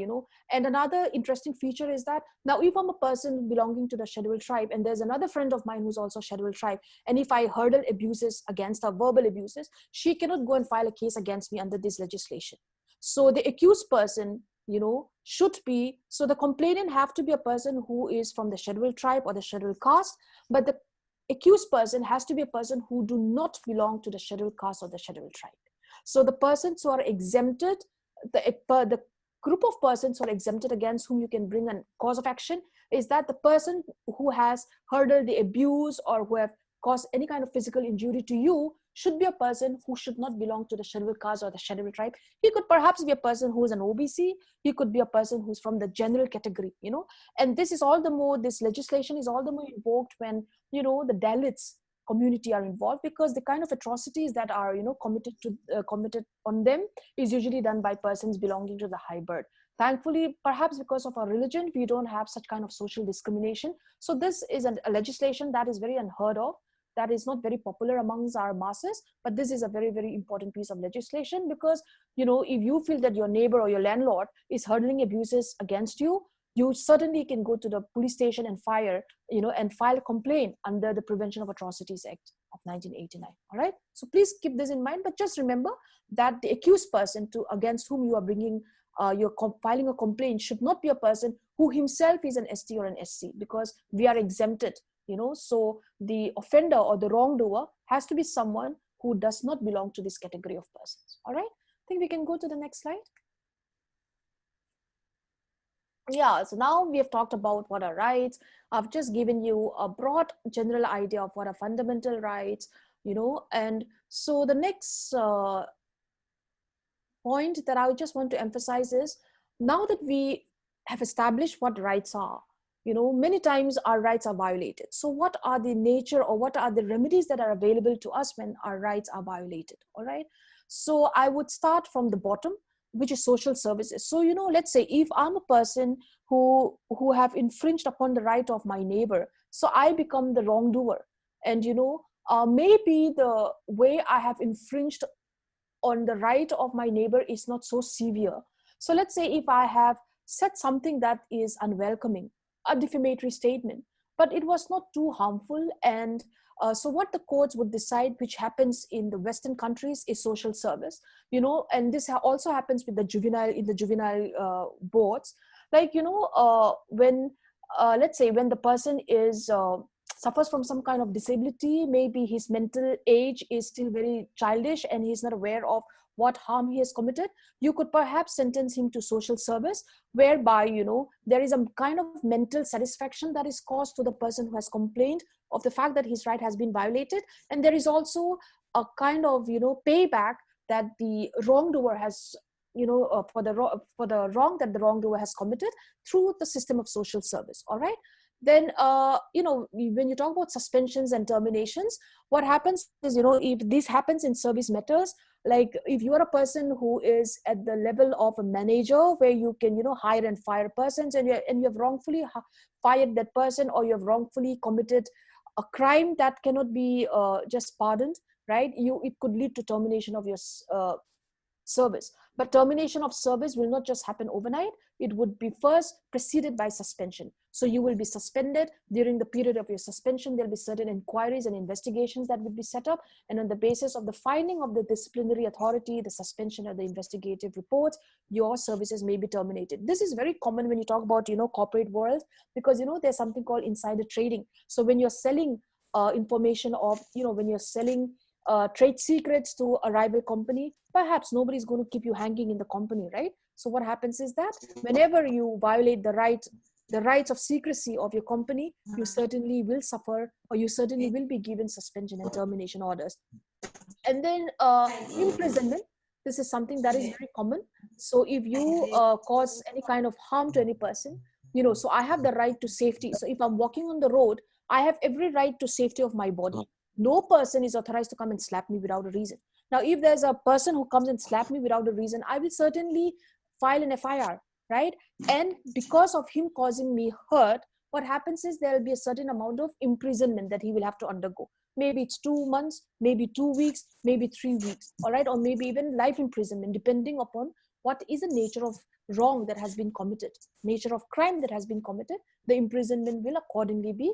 and another interesting feature is that now if I'm a person belonging to the scheduled tribe, and there's another friend of mine who's also scheduled tribe, and if I hurdle abuses against her, verbal abuses, she cannot go and file a case against me under this legislation. So the accused person, should be, so the complainant have to be a person who is from the scheduled tribe or the scheduled caste, but the accused person has to be a person who do not belong to the scheduled caste or the scheduled tribe. So the persons who are exempted, the group of persons who are exempted against whom you can bring a cause of action is that the person who has hurdled the abuse or who have caused any kind of physical injury to you should be a person who should not belong to the scheduled caste or the scheduled tribe. He could perhaps be a person who is an OBC. He could be a person who's from the general category, and this is all the more, this legislation is all the more invoked when, the Dalits community are involved, because the kind of atrocities that are, committed on them is usually done by persons belonging to the high bird. Thankfully, perhaps because of our religion, we don't have such kind of social discrimination. So this is a legislation that is very unheard of, that is not very popular amongst our masses, but this is a very, very important piece of legislation, because, if you feel that your neighbor or your landlord is hurling abuses against you, you certainly can go to the police station and file a complaint under the Prevention of Atrocities Act of 1989. All right. So please keep this in mind, but just remember that the accused person against whom you are bringing, you're filing a complaint should not be a person who himself is an ST or an SC, because we are exempted, so the offender or the wrongdoer has to be someone who does not belong to this category of persons. All right. I think we can go to the next slide. Yeah, so now we have talked about what are rights. I've just given you a broad general idea of what are fundamental rights, and so the next point that I just want to emphasize is, now that we have established what rights are, many times our rights are violated. So what are the nature or what are the remedies that are available to us when our rights are violated? All right. So I would start from the bottom, which is social services. So, let's say if I'm a person who have infringed upon the right of my neighbor, so I become the wrongdoer. And, maybe the way I have infringed on the right of my neighbor is not so severe. So let's say if I have said something that is unwelcoming, a defamatory statement, but it was not too harmful, and so what the courts would decide, which happens in the Western countries, is social service, and this also happens with the juvenile boards. Like, when, let's say when the person is, suffers from some kind of disability, maybe his mental age is still very childish and he's not aware of what harm he has committed, you could perhaps sentence him to social service, whereby, there is a kind of mental satisfaction that is caused to the person who has complained of the fact that his right has been violated. And there is also a kind of, payback that the wrongdoer has, for the wrong that the wrongdoer has committed through the system of social service. All right. Then, when you talk about suspensions and terminations, what happens is, if this happens in service matters, like if you are a person who is at the level of a manager where you can, hire and fire persons, and you have wrongfully fired that person, or you have wrongfully committed a crime that cannot be just pardoned, right? It could lead to termination of your service. But termination of service will not just happen overnight. It would be first preceded by suspension. So you will be suspended. During the period of your suspension, there'll be certain inquiries and investigations that would be set up. And on the basis of the finding of the disciplinary authority, the suspension or the investigative reports, your services may be terminated. This is very common when you talk about, corporate world, because, there's something called insider trading. So when you're selling information of, when you're selling trade secrets to a rival company, perhaps nobody's going to keep you hanging in the company, right? So what happens is that whenever you violate the rights of secrecy of your company, you certainly will suffer, or you certainly will be given suspension and termination orders. And then imprisonment. This is something that is very common. So if you cause any kind of harm to any person, so I have the right to safety. So if I'm walking on the road, I have every right to safety of my body. No person is authorized to come and slap me without a reason. Now, if there's a person who comes and slap me without a reason, I will certainly file an FIR, right? And because of him causing me hurt, what happens is there will be a certain amount of imprisonment that he will have to undergo. Maybe it's 2 months, maybe 2 weeks, maybe 3 weeks, all right? Or maybe even life imprisonment, depending upon what is the nature of wrong that has been committed, nature of crime that has been committed. The imprisonment will accordingly be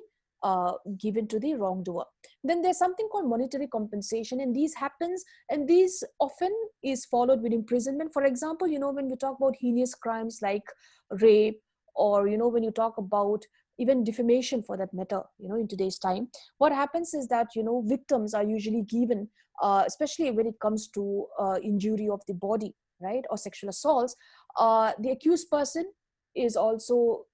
given to the wrongdoer. Then there's something called monetary compensation, and these happens, and these often is followed with imprisonment. For example, when we talk about heinous crimes like rape, or when you talk about even defamation for that matter, in today's time, what happens is that victims are usually given, especially when it comes to injury of the body, right, or sexual assaults, the accused person is also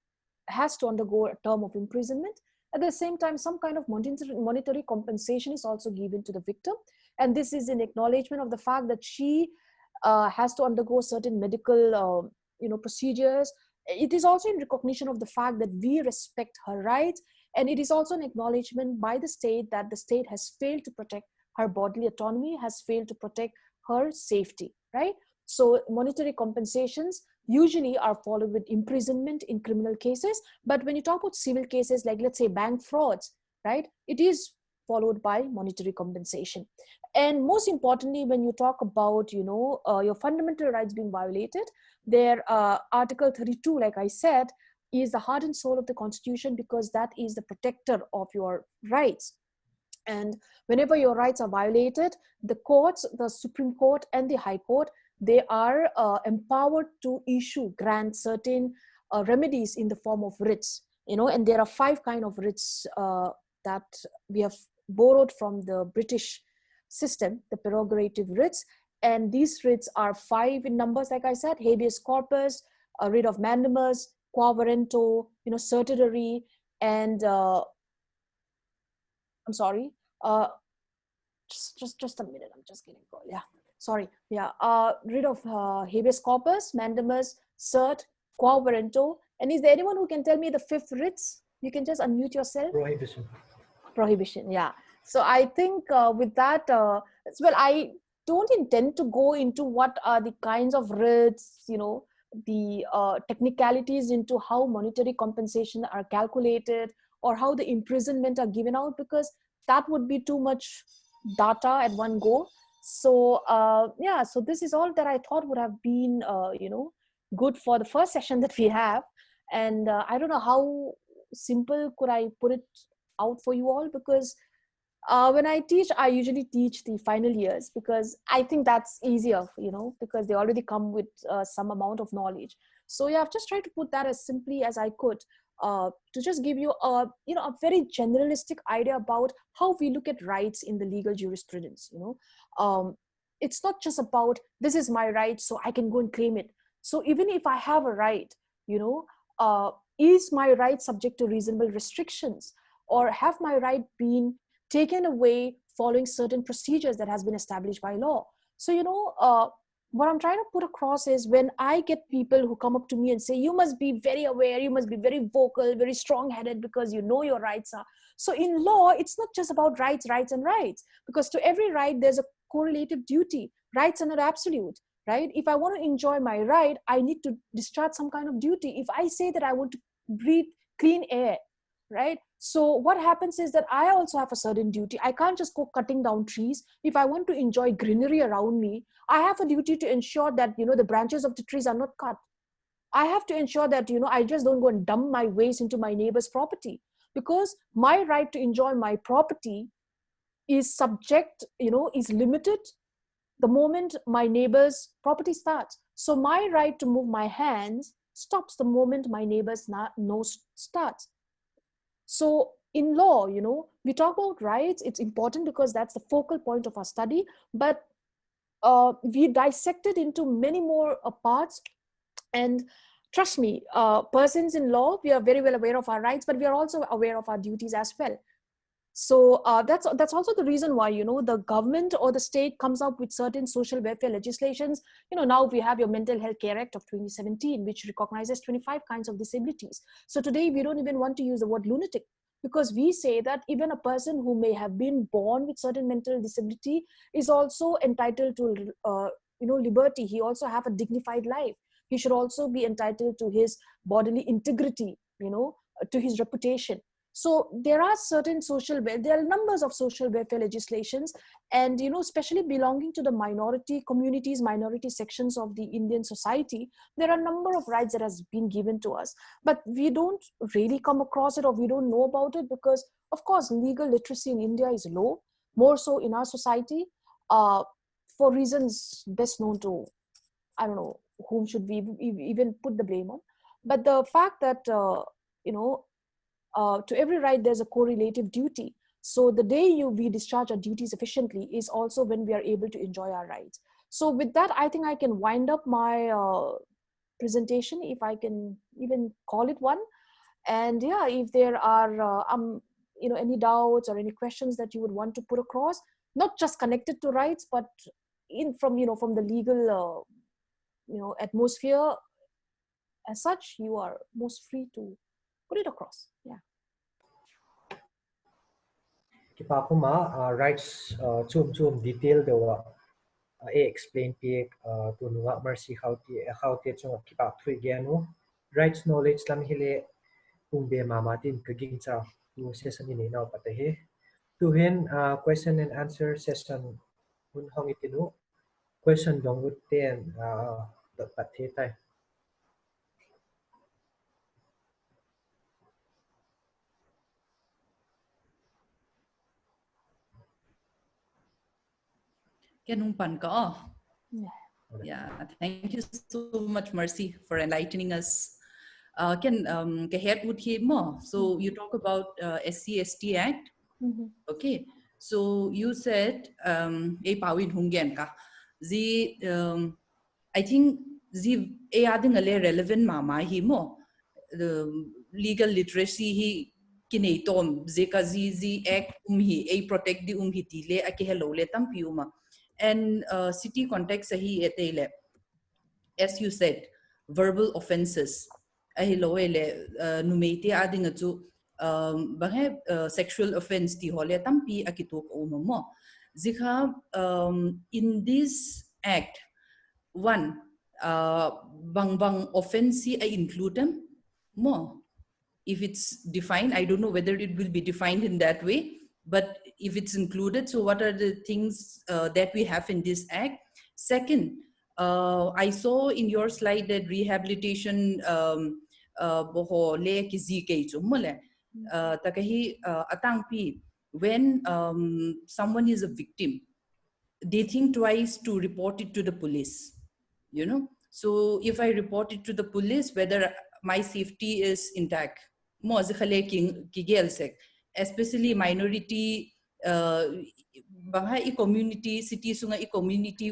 has to undergo a term of imprisonment. At the same time, some kind of monetary compensation is also given to the victim, and this is in acknowledgement of the fact that she has to undergo certain medical procedures. It is also in recognition of the fact that we respect her rights, and it is also an acknowledgement by the state that the state has failed to protect her bodily autonomy, has failed to protect her safety, right? So monetary compensations usually are followed with imprisonment in criminal cases. But when you talk about civil cases, like let's say bank frauds, right, it is followed by monetary compensation. And most importantly, when you talk about, your fundamental rights being violated, their Article 32, like I said, is the heart and soul of the Constitution, because that is the protector of your rights. And whenever your rights are violated, the courts, the Supreme Court and the High Court, they are empowered to grant certain remedies in the form of writs, and there are 5 kind of writs that we have borrowed from the British system, the prerogative writs. And these writs are 5 in numbers, like I said: habeas corpus, writ of mandamus, quo warranto, certiorari, and I'm sorry, just a minute, I'm just getting called. Yeah, sorry. Yeah, writ of habeas corpus, mandamus, cert, quo warranto. And is there anyone who can tell me the 5th writs? You can just unmute yourself. Prohibition. Yeah. So I think with that, well, I don't intend to go into what are the kinds of writs, the technicalities into how monetary compensation are calculated, or how the imprisonment are given out, because that would be too much data at one go. So yeah, so this is all that I thought would have been good for the first session that we have. And I don't know how simple could I put it out for you all, because when I teach, I usually teach the final years, because I think that's easier, because they already come with some amount of knowledge. So yeah, I've just tried to put that as simply as I could, to just give you a very generalistic idea about how we look at rights in the legal jurisprudence. It's not just about, this is my right, so I can go and claim it. So even if I have a right, is my right subject to reasonable restrictions, or have my right been taken away following certain procedures that has been established by law? So, what I'm trying to put across is, when I get people who come up to me and say, you must be very aware, you must be very vocal, very strong-headed, because your rights are. So in law, it's not just about rights, because to every right, there's a correlative duty. Rights are not absolute, right? If I want to enjoy my right, I need to discharge some kind of duty. If I say that I want to breathe clean air, right? So what happens is that I also have a certain duty. I can't just go cutting down trees. If I want to enjoy greenery around me, I have a duty to ensure that, the branches of the trees are not cut. I have to ensure that, I just don't go and dump my waste into my neighbor's property, because my right to enjoy my property is subject, is limited the moment my neighbor's property starts. So my right to move my hands stops the moment my neighbor's nose starts. So in law, we talk about rights. It's important because that's the focal point of our study, but we dissect it into many more parts. And trust me, persons in law, we are very well aware of our rights, but we are also aware of our duties as well. So that's also the reason why, the government or the state comes up with certain social welfare legislations. Now we have your Mental Health Care Act of 2017, which recognizes 25 kinds of disabilities. So today we don't even want to use the word lunatic, because we say that even a person who may have been born with certain mental disability is also entitled to, liberty. He also have a dignified life. He should also be entitled to his bodily integrity, to his reputation. So there are there are numbers of social welfare legislations, and, especially belonging to the minority communities, minority sections of the Indian society, there are a number of rights that has been given to us, but we don't really come across it, or we don't know about it, because of course, legal literacy in India is low, more so in our society, for reasons best known to, I don't know, whom should we even put the blame on. But the fact that, to every right, there's a correlative duty. So the day we discharge our duties efficiently is also when we are able to enjoy our rights. So with that, I think I can wind up my presentation, if I can even call it one. And yeah, if there are any doubts or any questions that you would want to put across, not just connected to rights, but from the legal atmosphere as such, you are most free to put it across. Yeah. Kipakuma rights chum detail dewa explain piek to nuwa mercy Khaute chung kipak thui genu rights knowledge lam hile pungbe mama tin kaging cha tu session ni na patahe to hen question and answer session hun hong itinu question dong ut ten pathe tai Kenung pan ka. Yeah, thank you so much, Mercy, for enlightening us. Can head would hear more. So you talk about SC/ST Act. Okay. So you said a pawin hungyan ka. I think the adding a relevant mama hi mo the legal literacy hi kinay tom zeka zi act hi a protect di hitile ake hello le tam piuma. And city context sahi etele, as you said, verbal offenses ahilo ele numete ading atu sexual offense ti hole tampi akitok mo zika in this act one bang offense I include them more. If it's defined, I don't know whether it will be defined in that way, but if it's included, so what are the things that we have in this act? Second, I saw in your slide that rehabilitation when someone is a victim, they think twice to report it to the police, So if I report it to the police, whether my safety is intact, especially minority community, cities community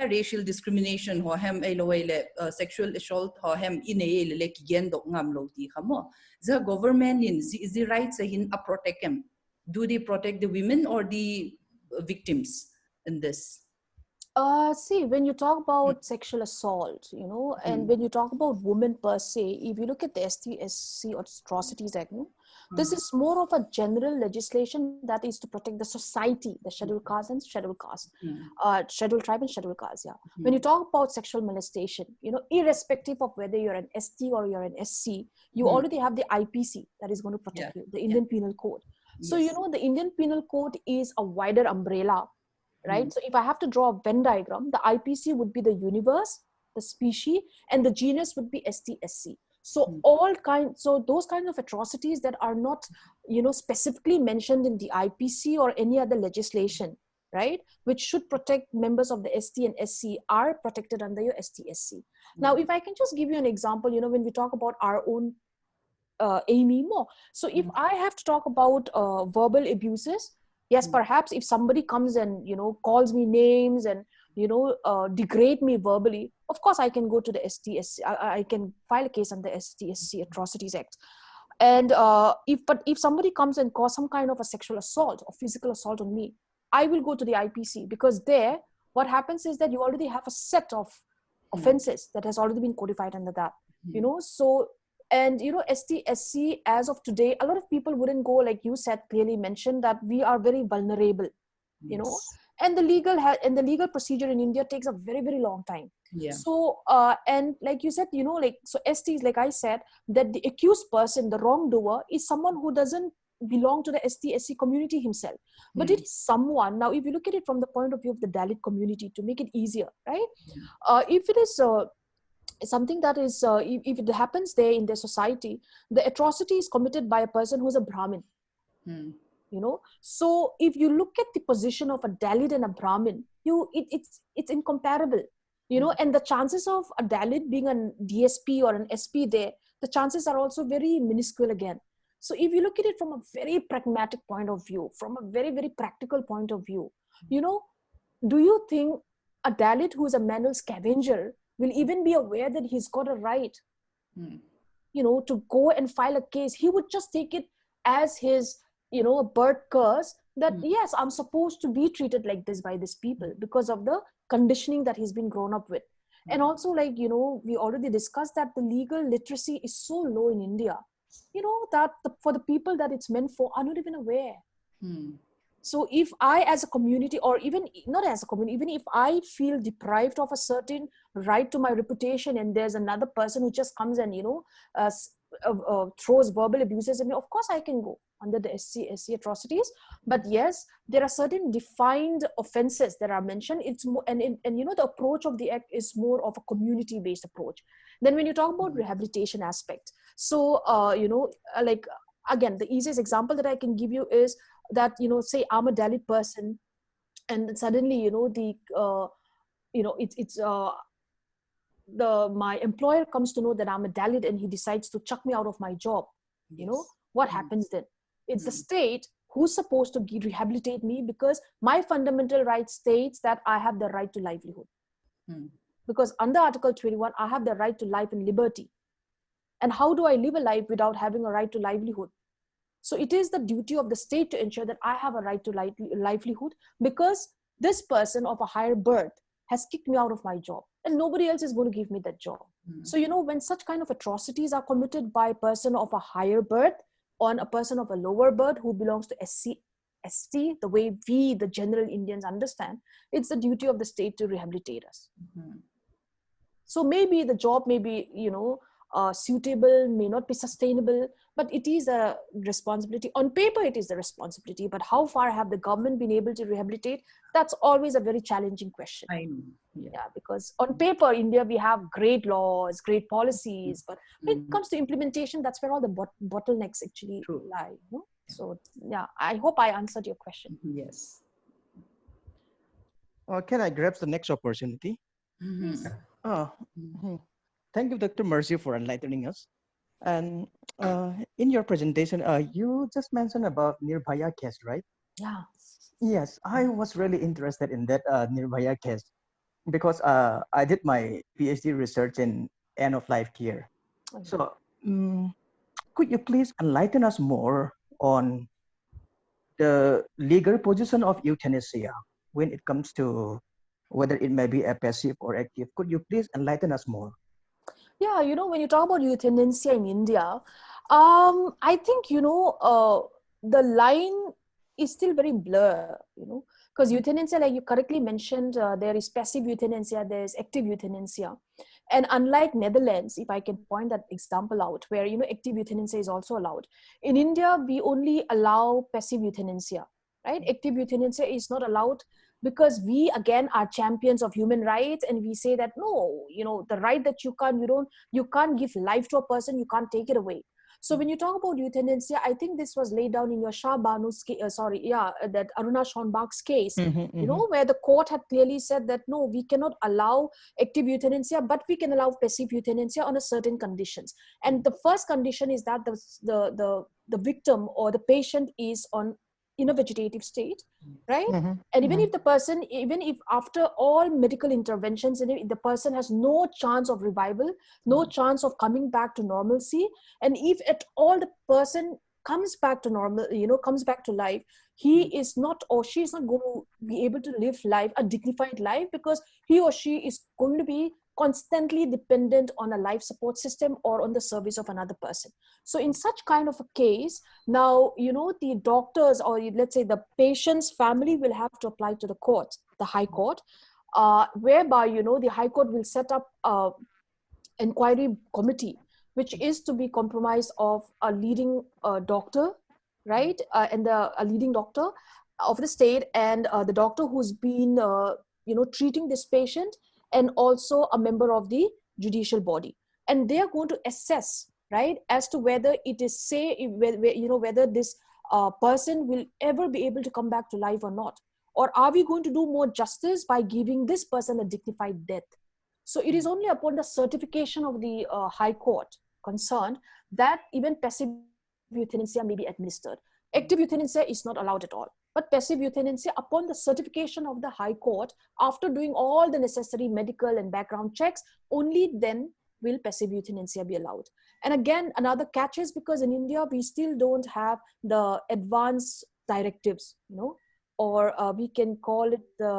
racial discrimination sexual assault the government is the rights protect them. Do they protect the women or the victims in this? See, when you talk about sexual assault, and when you talk about women per se, if you look at the ST/SC or Atrocities Act, this is more of a general legislation that is to protect the society, the scheduled caste and scheduled caste, scheduled tribe and scheduled caste. Yeah. When you talk about sexual molestation, irrespective of whether you're an ST or you're an SC, you already have the IPC that is going to protect you, the Indian Penal Code. So, the Indian Penal Code is a wider umbrella, right? So if I have to draw a Venn diagram, the IPC would be the universe, the species, and the genus would be ST/SC. So those kinds of atrocities that are not, specifically mentioned in the IPC or any other legislation, right, which should protect members of the ST and SC are protected under your ST/SC. Now, if I can just give you an example, when we talk about our own Amy more. So if I have to talk about verbal abuses, yes, perhaps if somebody comes and, calls me names and, degrade me verbally, of course, I can go to the ST/SC. I can file a case under ST/SC Atrocities Act. And if somebody comes and cause some kind of a sexual assault or physical assault on me, I will go to the IPC, because there, what happens is that you already have a set of offenses that has already been codified under that, so, and, ST/SC as of today, a lot of people wouldn't go, like you said, clearly mentioned that we are very vulnerable, and the legal procedure in India takes a very, very long time. Yeah. So, and like you said, so STs, like I said, that the accused person, the wrongdoer, is someone who doesn't belong to the ST/SC community himself. But it is someone, now if you look at it from the point of view of the Dalit community, to make it easier, right? If it is something that is, if it happens there in their society, the atrocity is committed by a person who's a Brahmin. Hmm. So if you look at the position of a Dalit and a Brahmin, it's incomparable. And the chances of a Dalit being an DSP or an SP there, the chances are also very minuscule again. So if you look at it from a very pragmatic point of view, from a very, very practical point of view, do you think a Dalit who is a manual scavenger will even be aware that he's got a right, to go and file a case? He would just take it as his, a birth curse that, yes, I'm supposed to be treated like this by these people because of the conditioning that he's been grown up with. And also, we already discussed that the legal literacy is so low in India, that for the people that it's meant for are not even aware. So if I, as a community, or even not as a community, even if I feel deprived of a certain right to my reputation, and there's another person who just comes and, throws verbal abuses at me, of course I can go under the SC atrocities. But yes, there are certain defined offenses that are mentioned. It's more, and the approach of the act is more of a community-based approach. Then when you talk about rehabilitation aspect, so, again, the easiest example that I can give you is that, say I'm a Dalit person, and suddenly, my employer comes to know that I'm a Dalit, and he decides to chuck me out of my job. What happens then? It's the state who's supposed to rehabilitate me, because my fundamental right states that I have the right to livelihood. Because under Article 21, I have the right to life and liberty. And how do I live a life without having a right to livelihood? So it is the duty of the state to ensure that I have a right to livelihood, because this person of a higher birth has kicked me out of my job, and nobody else is going to give me that job. So, when such kind of atrocities are committed by a person of a higher birth on a person of a lower birth who belongs to ST, the way we, the general Indians, understand, it's the duty of the state to rehabilitate us. So maybe the job may be, suitable, may not be sustainable, but it is a responsibility. On paper, it is the responsibility, but how far have the government been able to rehabilitate? That's always a very challenging question. I know. Yeah, because on paper, India, we have great laws, great policies, but when it comes to implementation, that's where all the bottlenecks actually lie. So yeah, I hope I answered your question. Yes. Can I grab the next opportunity? Please. Thank you, Dr. Mercy, for enlightening us. And in your presentation, you just mentioned about Nirbhaya case, right? Yeah. Yes, I was really interested in that Nirbhaya case, because I did my PhD research in end of life care. So could you please enlighten us more on the legal position of euthanasia when it comes to whether it may be a passive or active? Could you please enlighten us more? Yeah, when you talk about euthanasia in India, I think, the line is still very blur, because euthanasia, like you correctly mentioned, there is passive euthanasia, there is active euthanasia. And unlike Netherlands, if I can point that example out, where, active euthanasia is also allowed. In India, we only allow passive euthanasia, right? Active euthanasia is not allowed, because we, again, are champions of human rights, and we say that, no, the right that you can't give life to a person, you can't take it away. So when you talk about euthanasia, I think this was laid down in your Shah Banu's that Aruna Schonbach's case, where the court had clearly said that, no, we cannot allow active euthanasia, but we can allow passive euthanasia on a certain conditions. And the first condition is that the victim or the patient is in a vegetative state, right? And even if after all medical interventions, the person has no chance of revival, no chance of coming back to normalcy, and if at all the person comes back to normal, comes back to life, he is not, or she is not going to be able to live a dignified life, because he or she is going to be constantly dependent on a life support system or on the service of another person. So in such kind of a case, now, the doctors, or let's say the patient's family, will have to apply to the court, the High Court, whereby, the High Court will set up an inquiry committee, which is to be comprised of a leading doctor, right? And a leading doctor of the state, and the doctor who's been, treating this patient, and also a member of the judicial body, and they are going to assess, right, as to whether it is whether this person will ever be able to come back to life or not, or are we going to do more justice by giving this person a dignified death. So it is only upon the certification of the High Court concerned that even passive euthanasia may be administered. Active euthanasia is not allowed at all. But passive euthanasia, upon the certification of the High Court, after doing all the necessary medical and background checks, only then will passive euthanasia be allowed. And again, another catch is because in India, we still don't have the advance directives, or we can call it the,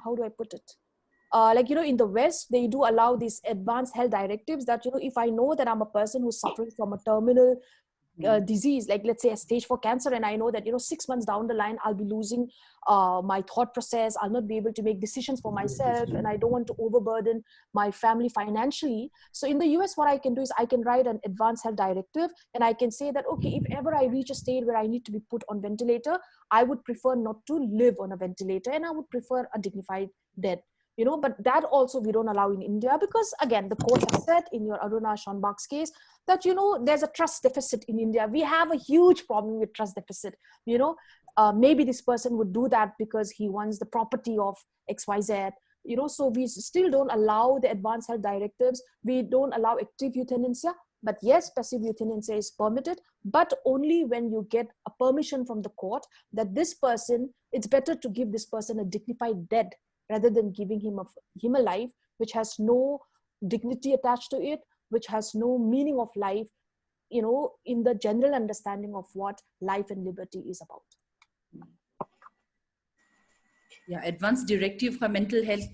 how do I put it? In the West, they do allow these advanced health directives that, if I know that I'm a person who's suffering from a terminal disease, like let's say a stage 4 cancer, and I know that 6 months down the line I'll be losing my thought process, I'll not be able to make decisions for myself, and I don't want to overburden my family financially. So in the US, what I can do is I can write an advanced health directive, and I can say that, okay, if ever I reach a state where I need to be put on ventilator, I would prefer not to live on a ventilator, and I would prefer a dignified death. But that also we don't allow in India, because again, the court has said in your Aruna Schonbach's case that, there's a trust deficit in India. We have a huge problem with trust deficit. Maybe this person would do that because he wants the property of XYZ, so we still don't allow the advanced health directives. We don't allow active euthanasia, but yes, passive euthanasia is permitted, but only when you get a permission from the court that this person, it's better to give this person a dignified death rather than giving him a life which has no dignity attached to it, which has no meaning of life, in the general understanding of what life and liberty is about. Yeah, advanced directive for mental health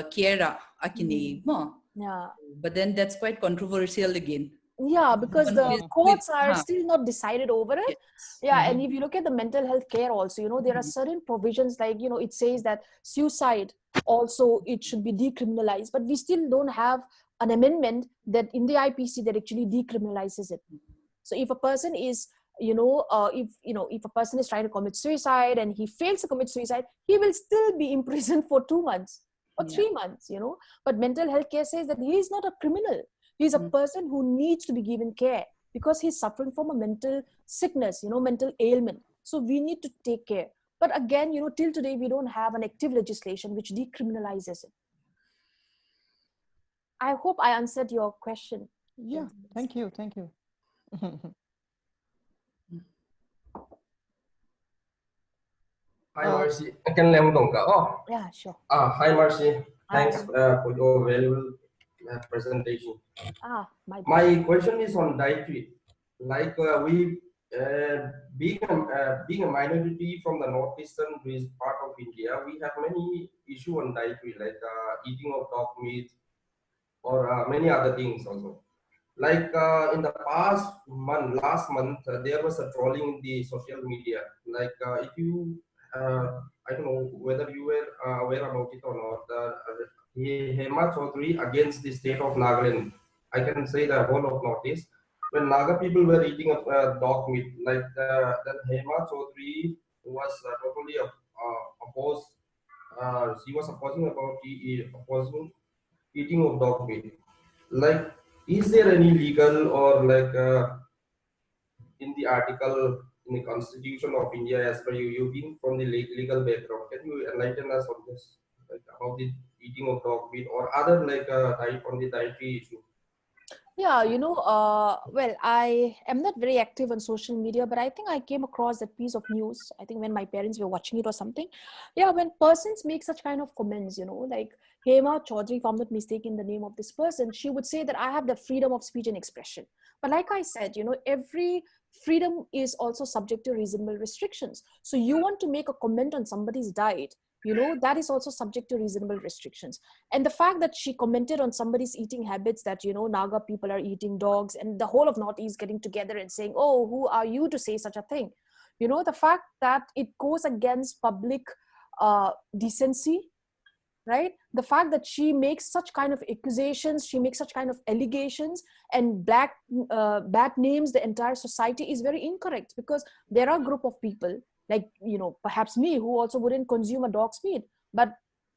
care akine mo. Yeah. But then that's quite controversial again. Yeah, because the courts are still not decided over it. Yes. Yeah, and if you look at the mental health care also, there are certain provisions like, it says that suicide also, it should be decriminalized, but we still don't have an amendment that in the IPC that actually decriminalizes it. So if a person is, if a person is trying to commit suicide and he fails to commit suicide, he will still be imprisoned for 2 months or 3 months, but mental health care says that he is not a criminal. He's a person who needs to be given care because he's suffering from a mental sickness, mental ailment. So we need to take care. But again, till today, we don't have an active legislation which decriminalizes it. I hope I answered your question. Yeah, thank you. Thank you. Hi, Marcy. Can I oh. Yeah, sure. Hi, Marcy. Thanks for your valuable presentation. My question is on dietary. Like we being a minority from the northeastern part of India, we have many issue on dietary, like eating of dog meat or many other things also. Like in the last month, there was a trolling in the social media. Like if you, I don't know whether you were aware about it or not. Hema Chaudhary against the state of Nagaland. I can say the whole of Northeast. When Naga people were eating dog meat, like then Hema Chaudhary was totally opposed. She was opposing about opposing eating of dog meat. Like, is there any legal or like in the article in the Constitution of India, as per you being from the legal background, can you enlighten us on this, like about the eating of dog meat or other like on the dietary issue? Yeah, well, I am not very active on social media, but I think I came across that piece of news. I think when my parents were watching it or something. Yeah, when persons make such kind of comments, like Hema Chaudhary, if I'm not mistaken the name of this person, she would say that I have the freedom of speech and expression. But like I said, every freedom is also subject to reasonable restrictions. So you want to make a comment on somebody's diet, that is also subject to reasonable restrictions. And the fact that she commented on somebody's eating habits, that, Naga people are eating dogs, and the whole of Northeast getting together and saying, oh, who are you to say such a thing? The fact that it goes against public decency, right? The fact that she makes such kind of accusations, she makes such kind of allegations and bad names the entire society is very incorrect, because there are a group of people like, perhaps me, who also wouldn't consume a dog's meat, but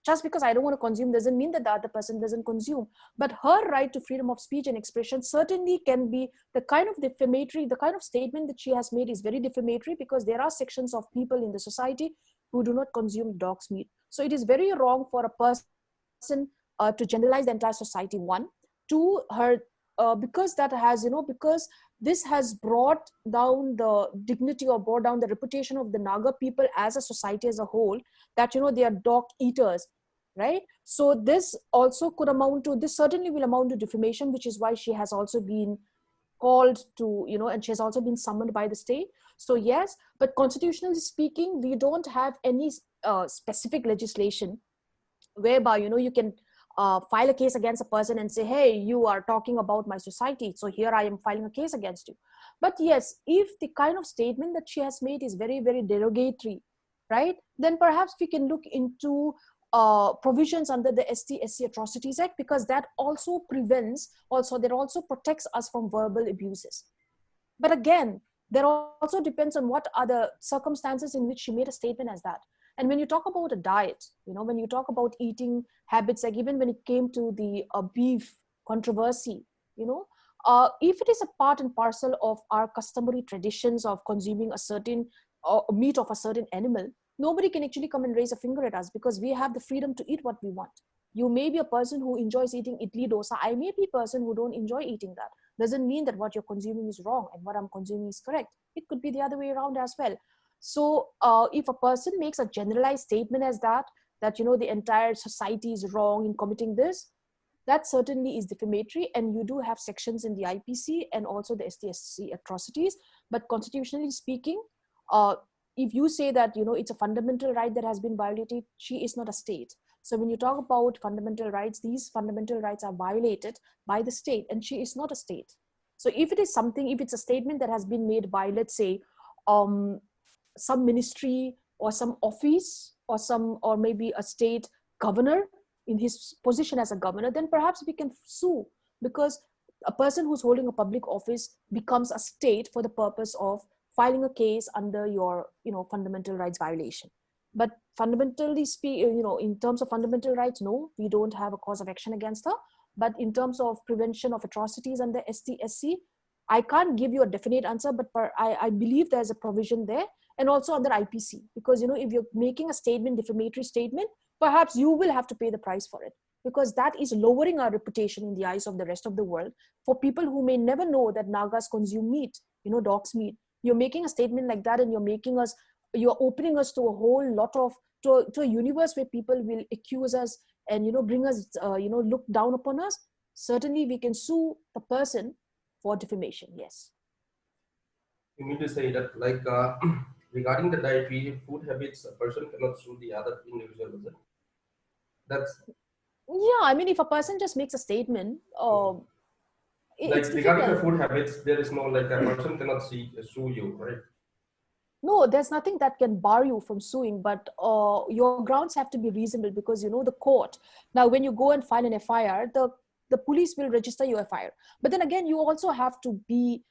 just because I don't want to consume doesn't mean that the other person doesn't consume. But her right to freedom of speech and expression certainly can be the kind of defamatory, the kind of statement that she has made is very defamatory, because there are sections of people in the society who do not consume dog's meat. So it is very wrong for a person to generalize the entire society. One, two, her because that has, because this has brought down the dignity or brought down the reputation of the Naga people as a society as a whole, that, they are dog eaters, right? So this also could amount to, this certainly will amount to defamation, which is why she has also been called to, and she has also been summoned by the state. So yes, but constitutionally speaking, we don't have any specific legislation whereby, you can file a case against a person and say, hey, you are talking about my society, so here I am filing a case against you. But yes, if the kind of statement that she has made is very, very derogatory, right, then perhaps we can look into provisions under the ST/SC Atrocities Act, because that also prevents, that also protects us from verbal abuses. But again, there also depends on what are the circumstances in which she made a statement as that. And when you talk about a diet, when you talk about eating habits, like even when it came to the beef controversy, if it is a part and parcel of our customary traditions of consuming a certain meat of a certain animal, nobody can actually come and raise a finger at us, because we have the freedom to eat what we want. You may be a person who enjoys eating idli dosa. I may be a person who don't enjoy eating that. Doesn't mean that what you're consuming is wrong and what I'm consuming is correct. It could be the other way around as well. So if a person makes a generalized statement as that, the entire society is wrong in committing this, that certainly is defamatory. And you do have sections in the IPC and also the ST/SC Atrocities. But constitutionally speaking, if you say that, it's a fundamental right that has been violated, she is not a state. So when you talk about fundamental rights, these fundamental rights are violated by the state, and she is not a state. So if it is something, if it's a statement that has been made by, let's say, some ministry or some office or maybe a state governor in his position as a governor, then perhaps we can sue, because a person who's holding a public office becomes a state for the purpose of filing a case under your, fundamental rights violation. But fundamentally speaking, in terms of fundamental rights, no, we don't have a cause of action against her. But in terms of prevention of atrocities under ST/SC, I can't give you a definite answer, but I believe there's a provision there, and also under IPC, because, if you're making a statement, defamatory statement, perhaps you will have to pay the price for it, because that is lowering our reputation in the eyes of the rest of the world. For people who may never know that Nagas consume meat, dog's meat, you're making a statement like that, and you're opening us to a whole lot of, to a universe where people will accuse us and, bring us, look down upon us. Certainly we can sue the person for defamation, yes. You mean to say that, like, regarding the dietary food habits, a person cannot sue the other individual, is it? That's... Yeah, I mean, if a person just makes a statement, like regarding the food habits, there is no, like, a person cannot sue you, right? No, there's nothing that can bar you from suing, but your grounds have to be reasonable, because, the court, now when you go and file an FIR, the police will register your FIR. But then again, you also have to be,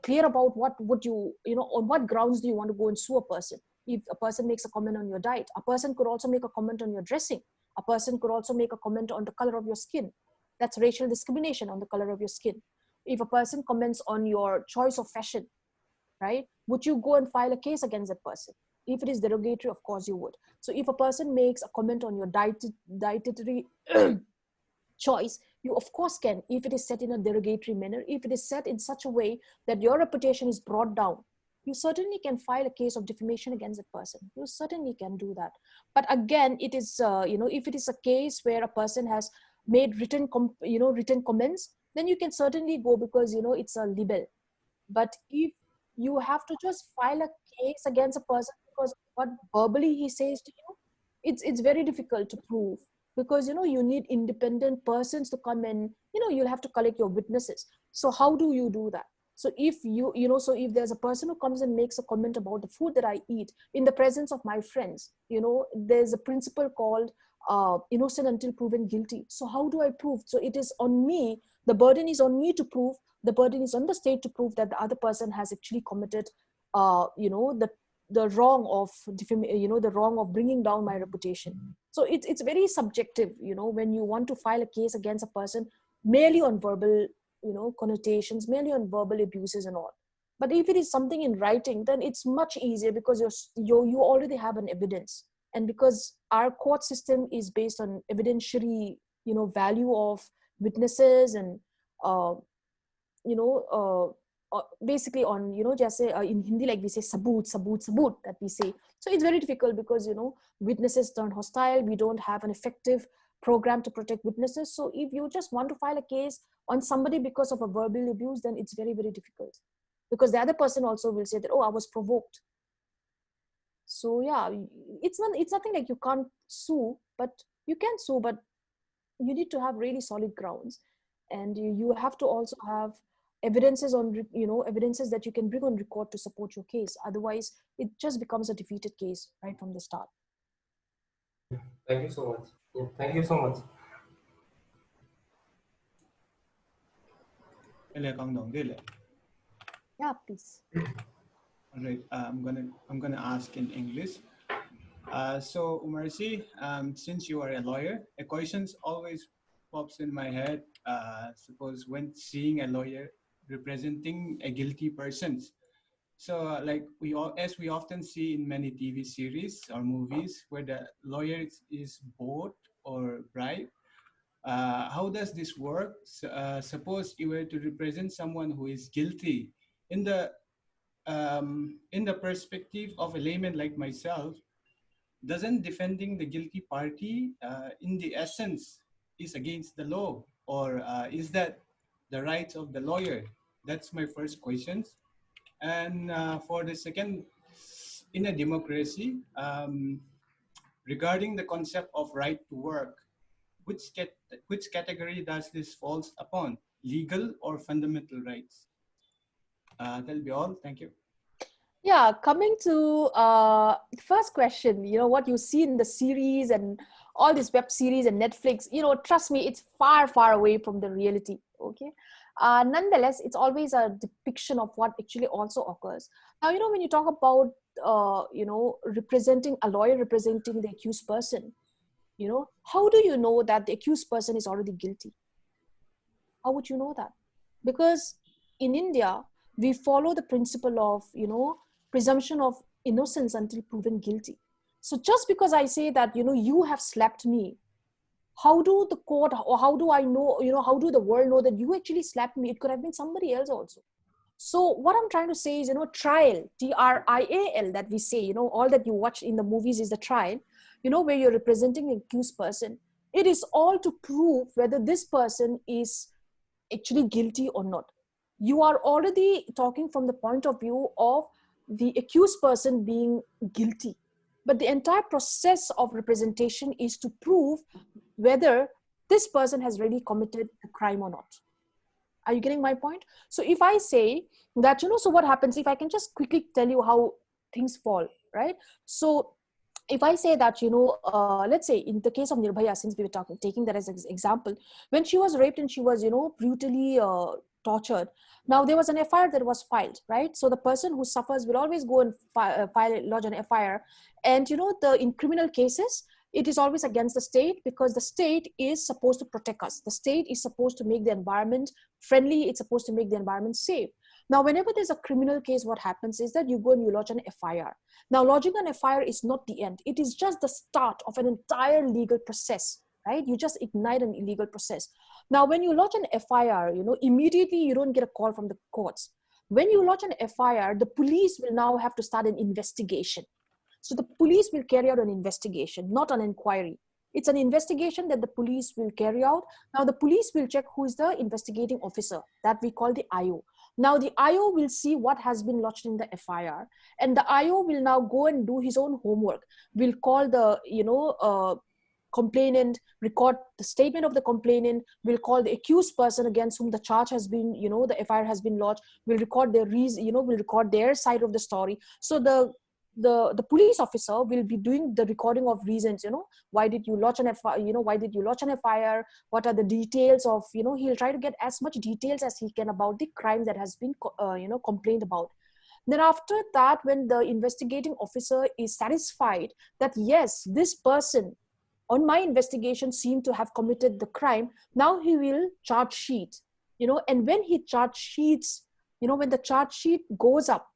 clear about what would you, on what grounds do you want to go and sue a person. If a person makes a comment on your diet, a person could also make a comment on your dressing. A person could also make a comment on the color of your skin. That's racial discrimination on the color of your skin. If a person comments on your choice of fashion, right? Would you go and file a case against that person? If it is derogatory, of course you would. So if a person makes a comment on your dietary choice, you of course can, if it is set in a derogatory manner, if it is set in such a way that your reputation is brought down, you certainly can file a case of defamation against that person. You certainly can do that. But again, it is, if it is a case where a person has made written comments, then you can certainly go, because, it's a libel. But if you have to just file a case against a person because what verbally he says to you, it's very difficult to prove, because, you need independent persons to come and, you'll have to collect your witnesses. So how do you do that? So if so if there's a person who comes and makes a comment about the food that I eat in the presence of my friends, there's a principle called innocent until proven guilty. So how do I prove? So it is on me, the burden is on me to prove, the burden is on the state to prove that the other person has actually committed, the wrong of the wrong of bringing down my reputation. So it's very subjective, when you want to file a case against a person merely on verbal, connotations, merely on verbal abuses and all. But if it is something in writing, then it's much easier because you already have an evidence. And because our court system is based on evidentiary, value of witnesses and, basically on, just say in Hindi, like we say, saboot, that we say. So it's very difficult because, witnesses turn hostile. We don't have an effective program to protect witnesses. So if you just want to file a case on somebody because of a verbal abuse, then it's very, very difficult. Because the other person also will say that, oh, I was provoked. So yeah, it's nothing like you can't sue, but you can sue, but you need to have really solid grounds. And you have to also have evidences evidences that you can bring on record to support your case. Otherwise, it just becomes a defeated case right from the start. Thank you so much. Yeah, thank you so much. Yeah, please. All right, I'm gonna ask in English. So Umarsi, since you are a lawyer, a question always pops in my head. Suppose when seeing a lawyer representing a guilty person. So like as we often see in many TV series or movies where the lawyer is bought or bribed. How does this work? Suppose you were to represent someone who is guilty in the perspective of a layman like myself, doesn't defending the guilty party in the essence is against the law, or is that the rights of the lawyer? That's my first question. And for the second, in a democracy, regarding the concept of right to work, which category does this falls upon, legal or fundamental rights? That'll be all. Thank you. Yeah, coming to the first question, what you see in the series and all these web series and Netflix, trust me, it's far, far away from the reality, okay? Nonetheless, it's always a depiction of what actually also occurs. Now, when you talk about, representing a lawyer representing the accused person, how do you know that the accused person is already guilty? How would you know that? Because in India, we follow the principle of, presumption of innocence until proven guilty. So just because I say that, you have slapped me, how do the court, or how do I know, how do the world know that you actually slapped me? It could have been somebody else also. So what I'm trying to say is, trial, trial that we say, all that you watch in the movies is the trial, where you're representing an accused person. It is all to prove whether this person is actually guilty or not. You are already talking from the point of view of the accused person being guilty. But the entire process of representation is to prove whether this person has really committed a crime or not. Are you getting my point? So if I say that, so what happens, if I can just quickly tell you how things fall, right? So if I say that, let's say in the case of Nirbhaya, since we were taking that as an example, when she was raped and she was, brutally tortured. Now there was an FIR that was filed, right? So the person who suffers will always go and lodge an FIR. And, in criminal cases, it is always against the state because the state is supposed to protect us. The state is supposed to make the environment friendly. It's supposed to make the environment safe. Now, whenever there's a criminal case, what happens is that you go and you lodge an FIR. Now, lodging an FIR is not the end. It is just the start of an entire legal process, right? You just ignite an illegal process. Now, when you lodge an FIR, immediately you don't get a call from the courts. When you lodge an FIR, the police will now have to start an investigation. So the police will carry out an investigation, not an inquiry. It's an investigation that the police will carry out. Now, the police will check who is the investigating officer that we call the IO. Now, the IO will see what has been lodged in the FIR, and the IO will now go and do his own homework. Will call the, complainant, record the statement of the complainant, will call the accused person against whom the charge has been, the FIR has been lodged, will record their reason, will record their side of the story. So the police officer will be doing the recording of reasons, why did you lodge an FIR, why did you lodge an FIR, what are the details of, he'll try to get as much details as he can about the crime that has been, complained about. Then after that, when the investigating officer is satisfied that yes, this person on my investigation seemed to have committed the crime, now he will charge sheet, and when he charge sheets, when the charge sheet goes up,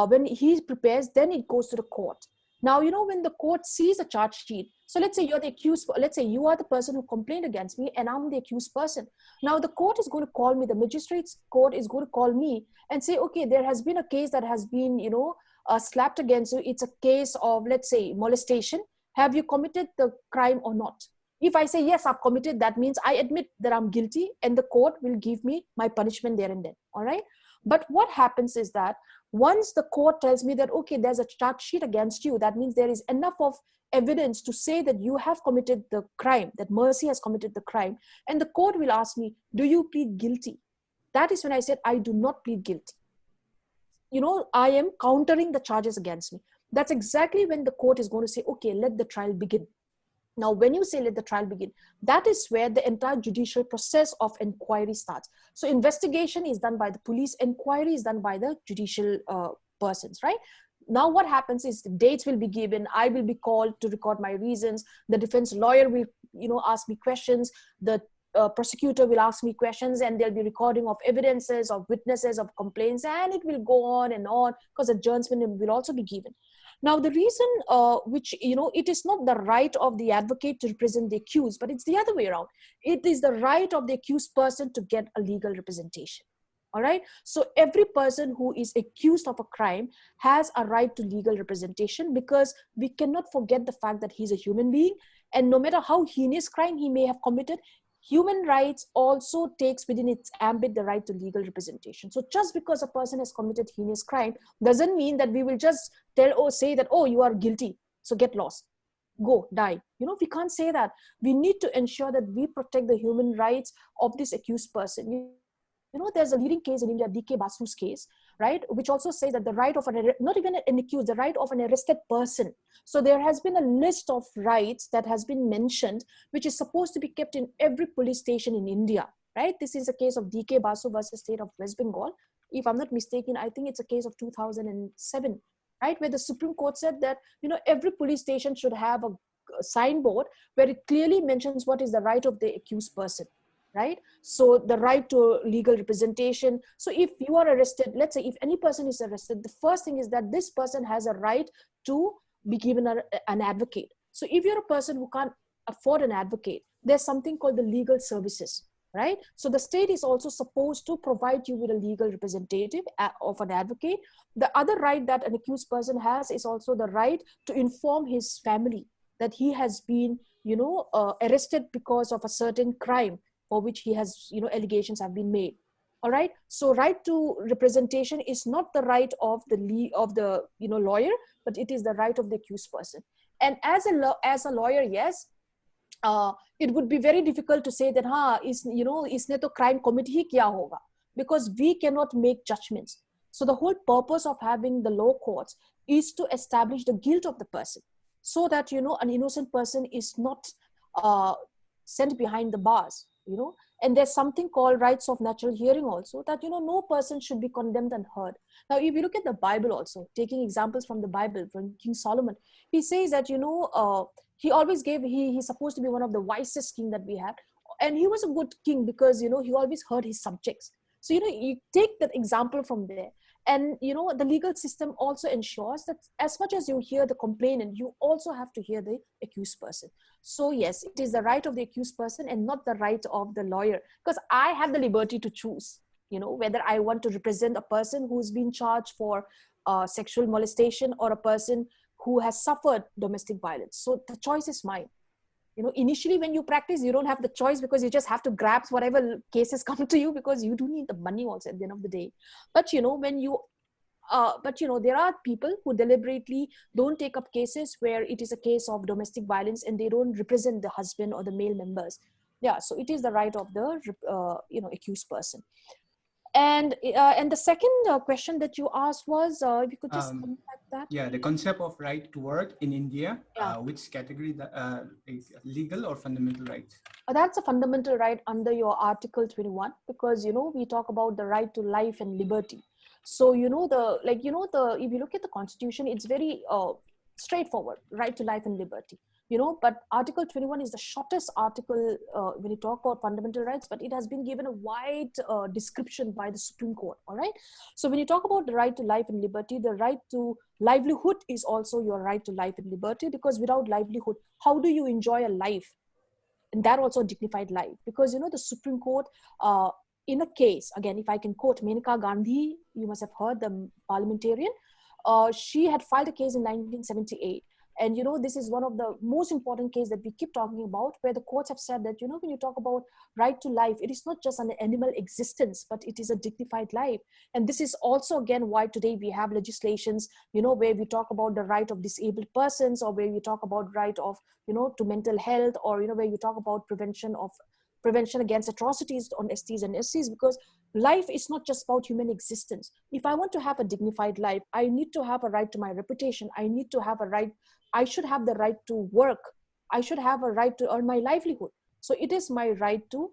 when he prepares, then it goes to the court. Now, when the court sees a charge sheet, so let's say you're the accused, let's say you are the person who complained against me and I'm the accused person. Now the court is going to call me, the magistrate's court is going to call me and say, okay, there has been a case that has been, slapped against you. It's a case of, let's say, molestation. Have you committed the crime or not? If I say, yes, I've committed, that means I admit that I'm guilty and the court will give me my punishment there and then. All right. But what happens is that once the court tells me that, okay, there's a charge sheet against you, that means there is enough of evidence to say that you have committed the crime, that Mercy has committed the crime. And the court will ask me, do you plead guilty? That is when I said, I do not plead guilty. I am countering the charges against me. That's exactly when the court is going to say, okay, let the trial begin. Now, when you say let the trial begin, that is where the entire judicial process of inquiry starts. So investigation is done by the police, inquiry is done by the judicial persons, right? Now what happens is the dates will be given, I will be called to record my reasons, the defense lawyer will, ask me questions, the prosecutor will ask me questions, and there'll be recording of evidences, of witnesses, of complaints, and it will go on and on because adjournment will also be given. Now, the reason which, it is not the right of the advocate to represent the accused, but it's the other way around. It is the right of the accused person to get a legal representation. All right. So every person who is accused of a crime has a right to legal representation, because we cannot forget the fact that he's a human being. And no matter how heinous crime he may have committed, human rights also takes within its ambit the right to legal representation. So just because a person has committed heinous crime doesn't mean that we will just tell or say that, oh, you are guilty, so get lost, go die. We can't say that. We need to ensure that we protect the human rights of this accused person. There's a leading case in India, D.K. Basu's case, right, which also says that the right of not even an accused, the right of an arrested person. So there has been a list of rights that has been mentioned, which is supposed to be kept in every police station in India, right? This is a case of D.K. Basu versus State of West Bengal. If I'm not mistaken, I think it's a case of 2007, right, where the Supreme Court said that, every police station should have a signboard where it clearly mentions what is the right of the accused person. Right? So the right to legal representation. So if you are arrested, let's say if any person is arrested, the first thing is that this person has a right to be given an advocate. So if you're a person who can't afford an advocate, there's something called the legal services, right? So the state is also supposed to provide you with a legal representative of an advocate. The other right that an accused person has is also the right to inform his family that he has been, arrested because of a certain crime for which he has, allegations have been made. All right. So right to representation is not the right of the lawyer, but it is the right of the accused person. And as a lawyer, yes, it would be very difficult to say that, isne to crime committee hi kya hoga, because we cannot make judgments. So the whole purpose of having the law courts is to establish the guilt of the person, so that, an innocent person is not sent behind the bars. And there's something called rights of natural hearing also, that, no person should be condemned and heard. Now, if you look at the Bible also, taking examples from the Bible, from King Solomon, he says that, he always he's supposed to be one of the wisest king that we had. And he was a good king because, he always heard his subjects. So, you take that example from there. And, the legal system also ensures that as much as you hear the complainant, you also have to hear the accused person. So yes, it is the right of the accused person and not the right of the lawyer, because I have the liberty to choose, whether I want to represent a person who's been charged for sexual molestation or a person who has suffered domestic violence. So the choice is mine. Initially when you practice, you don't have the choice, because you just have to grab whatever cases come to you, because you do need the money also at the end of the day. But, there are people who deliberately don't take up cases where it is a case of domestic violence and they don't represent the husband or the male members. Yeah, so it is the right of the, accused person. And the second question that you asked was, if you could just unpack that. Yeah, the concept of right to work in India, which category, legal or fundamental rights? That's a fundamental right under your Article 21, because, we talk about the right to life and liberty. So if you look at the Constitution, it's very straightforward, right to life and liberty. But Article 21 is the shortest article when you talk about fundamental rights, but it has been given a wide description by the Supreme Court. All right. So when you talk about the right to life and liberty, the right to livelihood is also your right to life and liberty, because without livelihood, how do you enjoy a life? And that also a dignified life, because the Supreme Court, in a case, again, if I can quote Menaka Gandhi, you must have heard, the parliamentarian, she had filed a case in 1978. And this is one of the most important cases that we keep talking about, where the courts have said that when you talk about right to life, it is not just an animal existence, but it is a dignified life. And this is also again why today we have legislations, where we talk about the right of disabled persons, or where we talk about right of to mental health, or where you talk about prevention against atrocities on STs and SCs, because life is not just about human existence. If I want to have a dignified life, I need to have a right to my reputation. I should have the right to work. I should have a right to earn my livelihood. So it is my right to,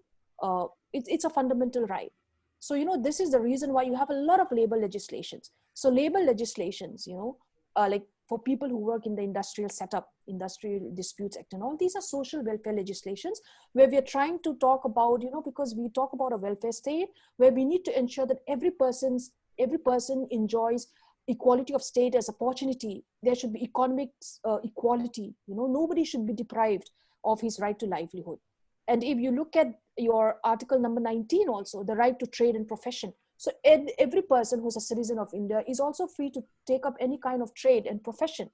it's a fundamental right. So, this is the reason why you have a lot of labor legislations. So labor legislations, like for people who work in the industrial setup, Industrial Disputes Act and all, these are social welfare legislations where we are trying to talk about, because we talk about a welfare state where we need to ensure that every person enjoys equality of status, opportunity. There should be economic equality. Nobody should be deprived of his right to livelihood. And if you look at your article number 19 also, the right to trade and profession. So every person who's a citizen of India is also free to take up any kind of trade and profession,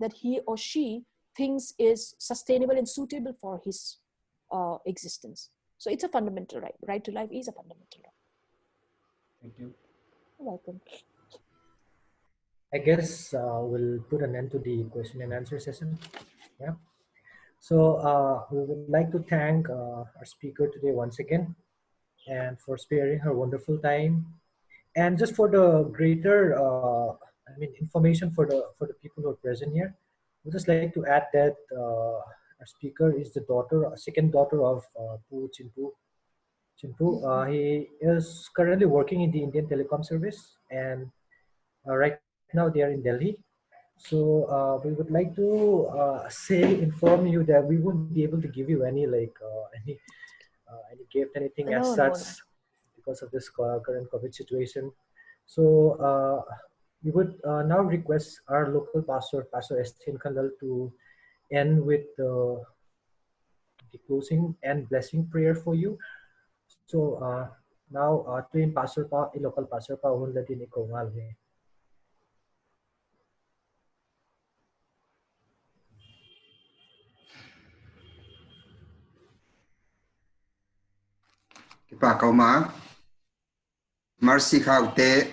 that he or she thinks is sustainable and suitable for his existence. So it's a fundamental right. Right to life is a fundamental right. Thank you. You're welcome. I guess we'll put an end to the question and answer session. Yeah. So we would like to thank our speaker today once again, and for sparing her wonderful time. And just for the greater, information for the people who are present here, we'd just like to add that our speaker is the second daughter of Pu Chinpu. He is currently working in the Indian Telecom Service, and right now they are in Delhi. So we would like to inform you that we won't be able to give you any gift, anything as such, because of this current COVID situation. So we would now request our local pastor, Pastor Estin Kandal, to end with the closing and blessing prayer for you. So now twin pastor pa, local pastor pa, hun latin ikaw ngalwe. Pa kauma Mercy Khaute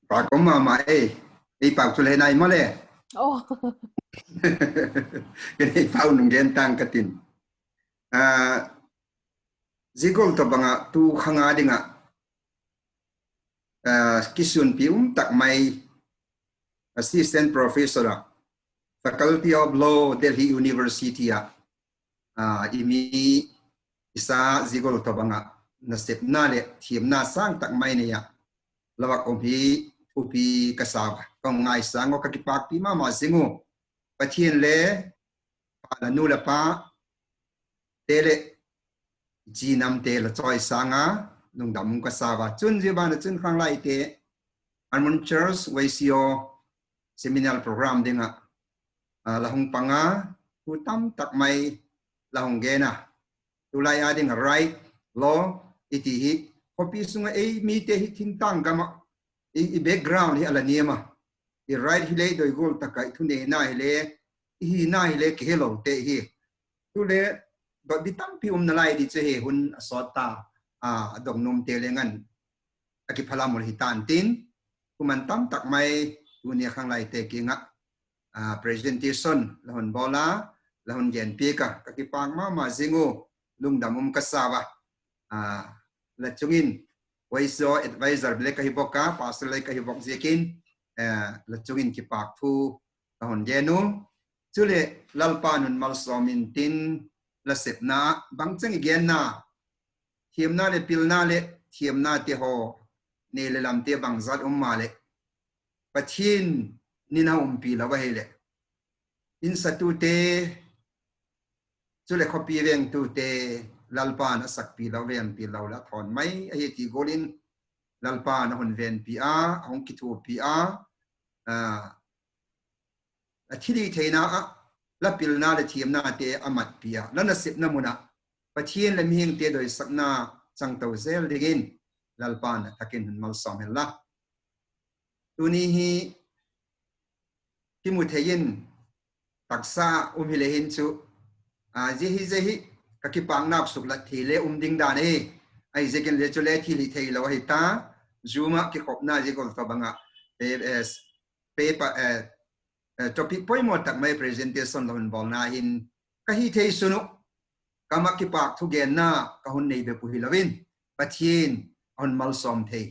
pa kauma mai ei pa tu le nai male oh cái phao nung gen tang katin zigol to banga tu khanga dinga kisun pium tak mai assistant professor faculty of law Delhi University imi isa zigol to banga nasip na le thim na sang tak mai ne ya lawak ompi upi kasab kong ngai sang o kakipak pi ma singu pathian le pa nu la pa tele jinam te la choi sanga nung dam kasaba chun ji ban chun khang lai te Harmon Church YCO seminar program dinga lahung panga hutam tak mai lahung gena tulai ading right law iti hi kopi sunga mi te hi thintang gama i background hi ala niema i right hi le doi gol takai thune na hi le ke hello te hi tule ba bitam pi na lai di che he hun asota dong nom te lengan aki phala mol hi tan tin kuman tam tak mai dunia khang lai te kinga presentation lahon bola lahon gen pi ka ki pang ma zingu lungdam kasawa la chungin YCO advisor ble ka hiboka pastor le ka hibok zekin la chungin ki pak thu lahon genu chule lalpanun malsomin tin la sepna bangchang igen na thiamna le pilna le thiamna te ho ne le lam te bang zat male pathin nin ha pi la wa hele in satu te chule copy veng tu te lalpa na sak pi la ven pi la la thon mai ai ti golin lalpa na hon ven pi a hong ki thu pi a thili theina a la pil na le thiam na te amat pi a la na sip na muna pathin le ming te doi sakna chang to zel digin lalpa na takin mal som hela tuni hi kimu thein taksa hi le hin chu jehi kakipang nak sukla thile ding da ne ai jekin le chule thili thei lo hi ta zuma ki khopna je gol to banga as paper topic point mo tak mai presentation lon bol na hin ka hi thei sunu kama ki pak thu gen na ka hun nei be pu hi lovin pathin on mal som thei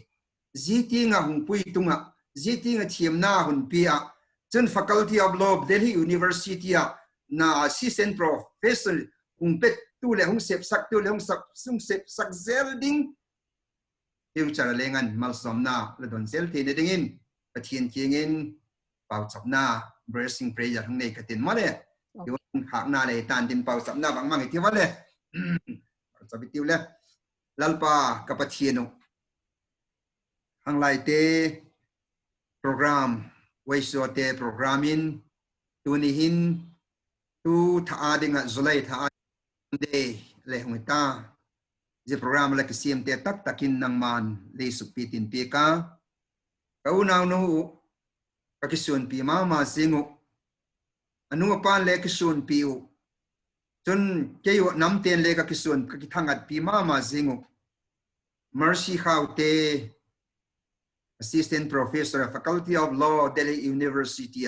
ziti nga hung pui tunga ziti nga thiam na hun pia chun faculty of law Delhi University na assistant professor hung pet tu le hung sep sak tu le hung sep sak zel ding future lengan mal som na le don sel the ne dingin pathin kingin pau chap na blessing prayer hung nei katin male yon hak na le tan din pau chap na bang mang ti wale chabi tiu le lalpa ka pathienu hang lai te program YCO te programin tunihin tu tha dinga zulai tha de le hungita je program la kisim te tak takin nang man le supitin pe ka kauna no ka kisun pi ma ma singu anu pan le kisun pi u chun keyo nam ten le ka kisun ka kithangat pi ma ma singu Mercy Khaute assistant professor faculty of law Delhi University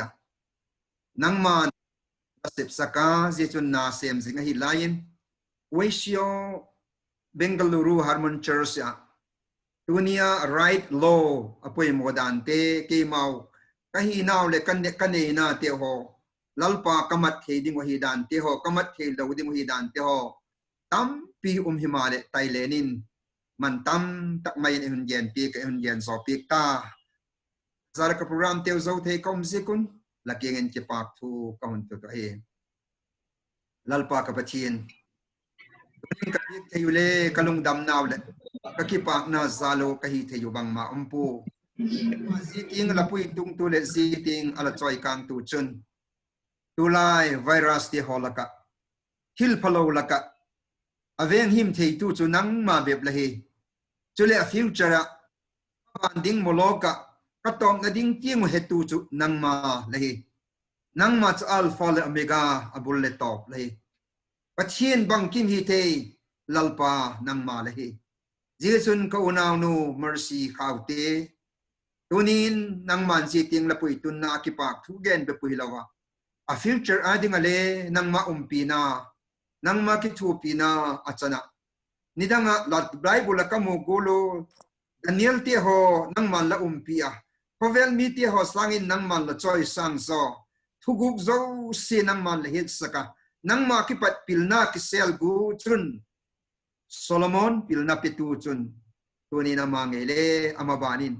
nangman asip saka zechun na sem zinga hi lain YCO Bengaluru Harmon Church tunia right law apoi modante ke mau kahi naw le kan na te ho lalpa kamat the ding hi dan te ho kamat the lo ding hi dan te ho tam pi himale tailenin man tam tak mai hun yen pi ka hun yen so pi ta zara ka program te zo the kom zikun la kengen ke pak thu kaun to he lalpa ka pathin ka pi the yule kalung dam naw le ka ki pak na zalo ka hi the yu bang ma umpu ziting la pui tung tu le ziting ala choi kang tu chun tulai virus ti holaka hil phalo laka aveng him thei tu chu nang ma beb la hi chule a future banding moloka katom na ding tieng he tu chu nang ma la hi nang ma cha alpha le omega abul le top la hi pathian bang kim hi thei lalpa nang ma la hi jesun ka unaw nu Mercy Khaute tunin nang man si ting la pui tun na ki pak thu gen be pui lawa a future ading ale nang ma na nang ma ki thu pi na achana nidanga lat bible ka mo golo Daniel te ho nang man la pia Pavel mi te ho slangin nang man la choi sang zo thuguk zo si nang man la hit saka nang ma ki pat pilna ki sel gu chun Solomon pilna pitu chun tuni na mangele amabanin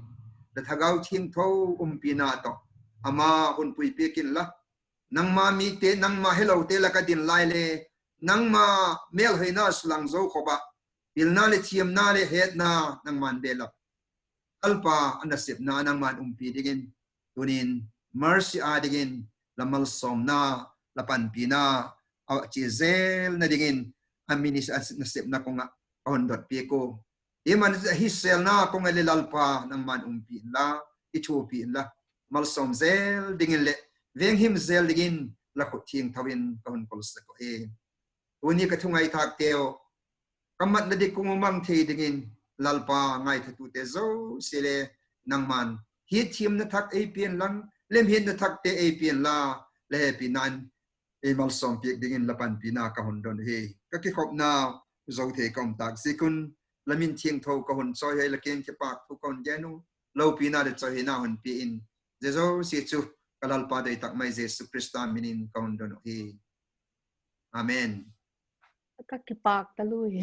da thagau thing tho pina to ama hun pui pekin la nang ma mi te nang ma hello te la ka din lai le nang ma mel heina slang zo khoba pilna le thiam na le het na nang man bela alpa anasip na nang man pi digin tunin Mercy adigin lamal somna lapan pina aw chizel na digin aminis nasip na ko nga ondot pi ko iman hisel na ko nga lalpa nang man pi la ithu pi la mal som zel digin le veng him zel digin la ko thing thawin kon kols ko e uni ka thungai thak teo kamat na di kumumang thei dingin lalpa ngai thatu te zo sile nangman hi thim na thak apn lang lem hin na thak te apn la le pinan e mal som pi dingin lapan pina ka hondon he ka ki khop na zo the kom tak sikun lamin thieng tho ka hon choi he la ken ke pak thu kon jenu lo pina de choi na hon pi in je zo si chu kalalpa de tak mai Jesu Krista minin ka hondon he amen Kakipak taluy.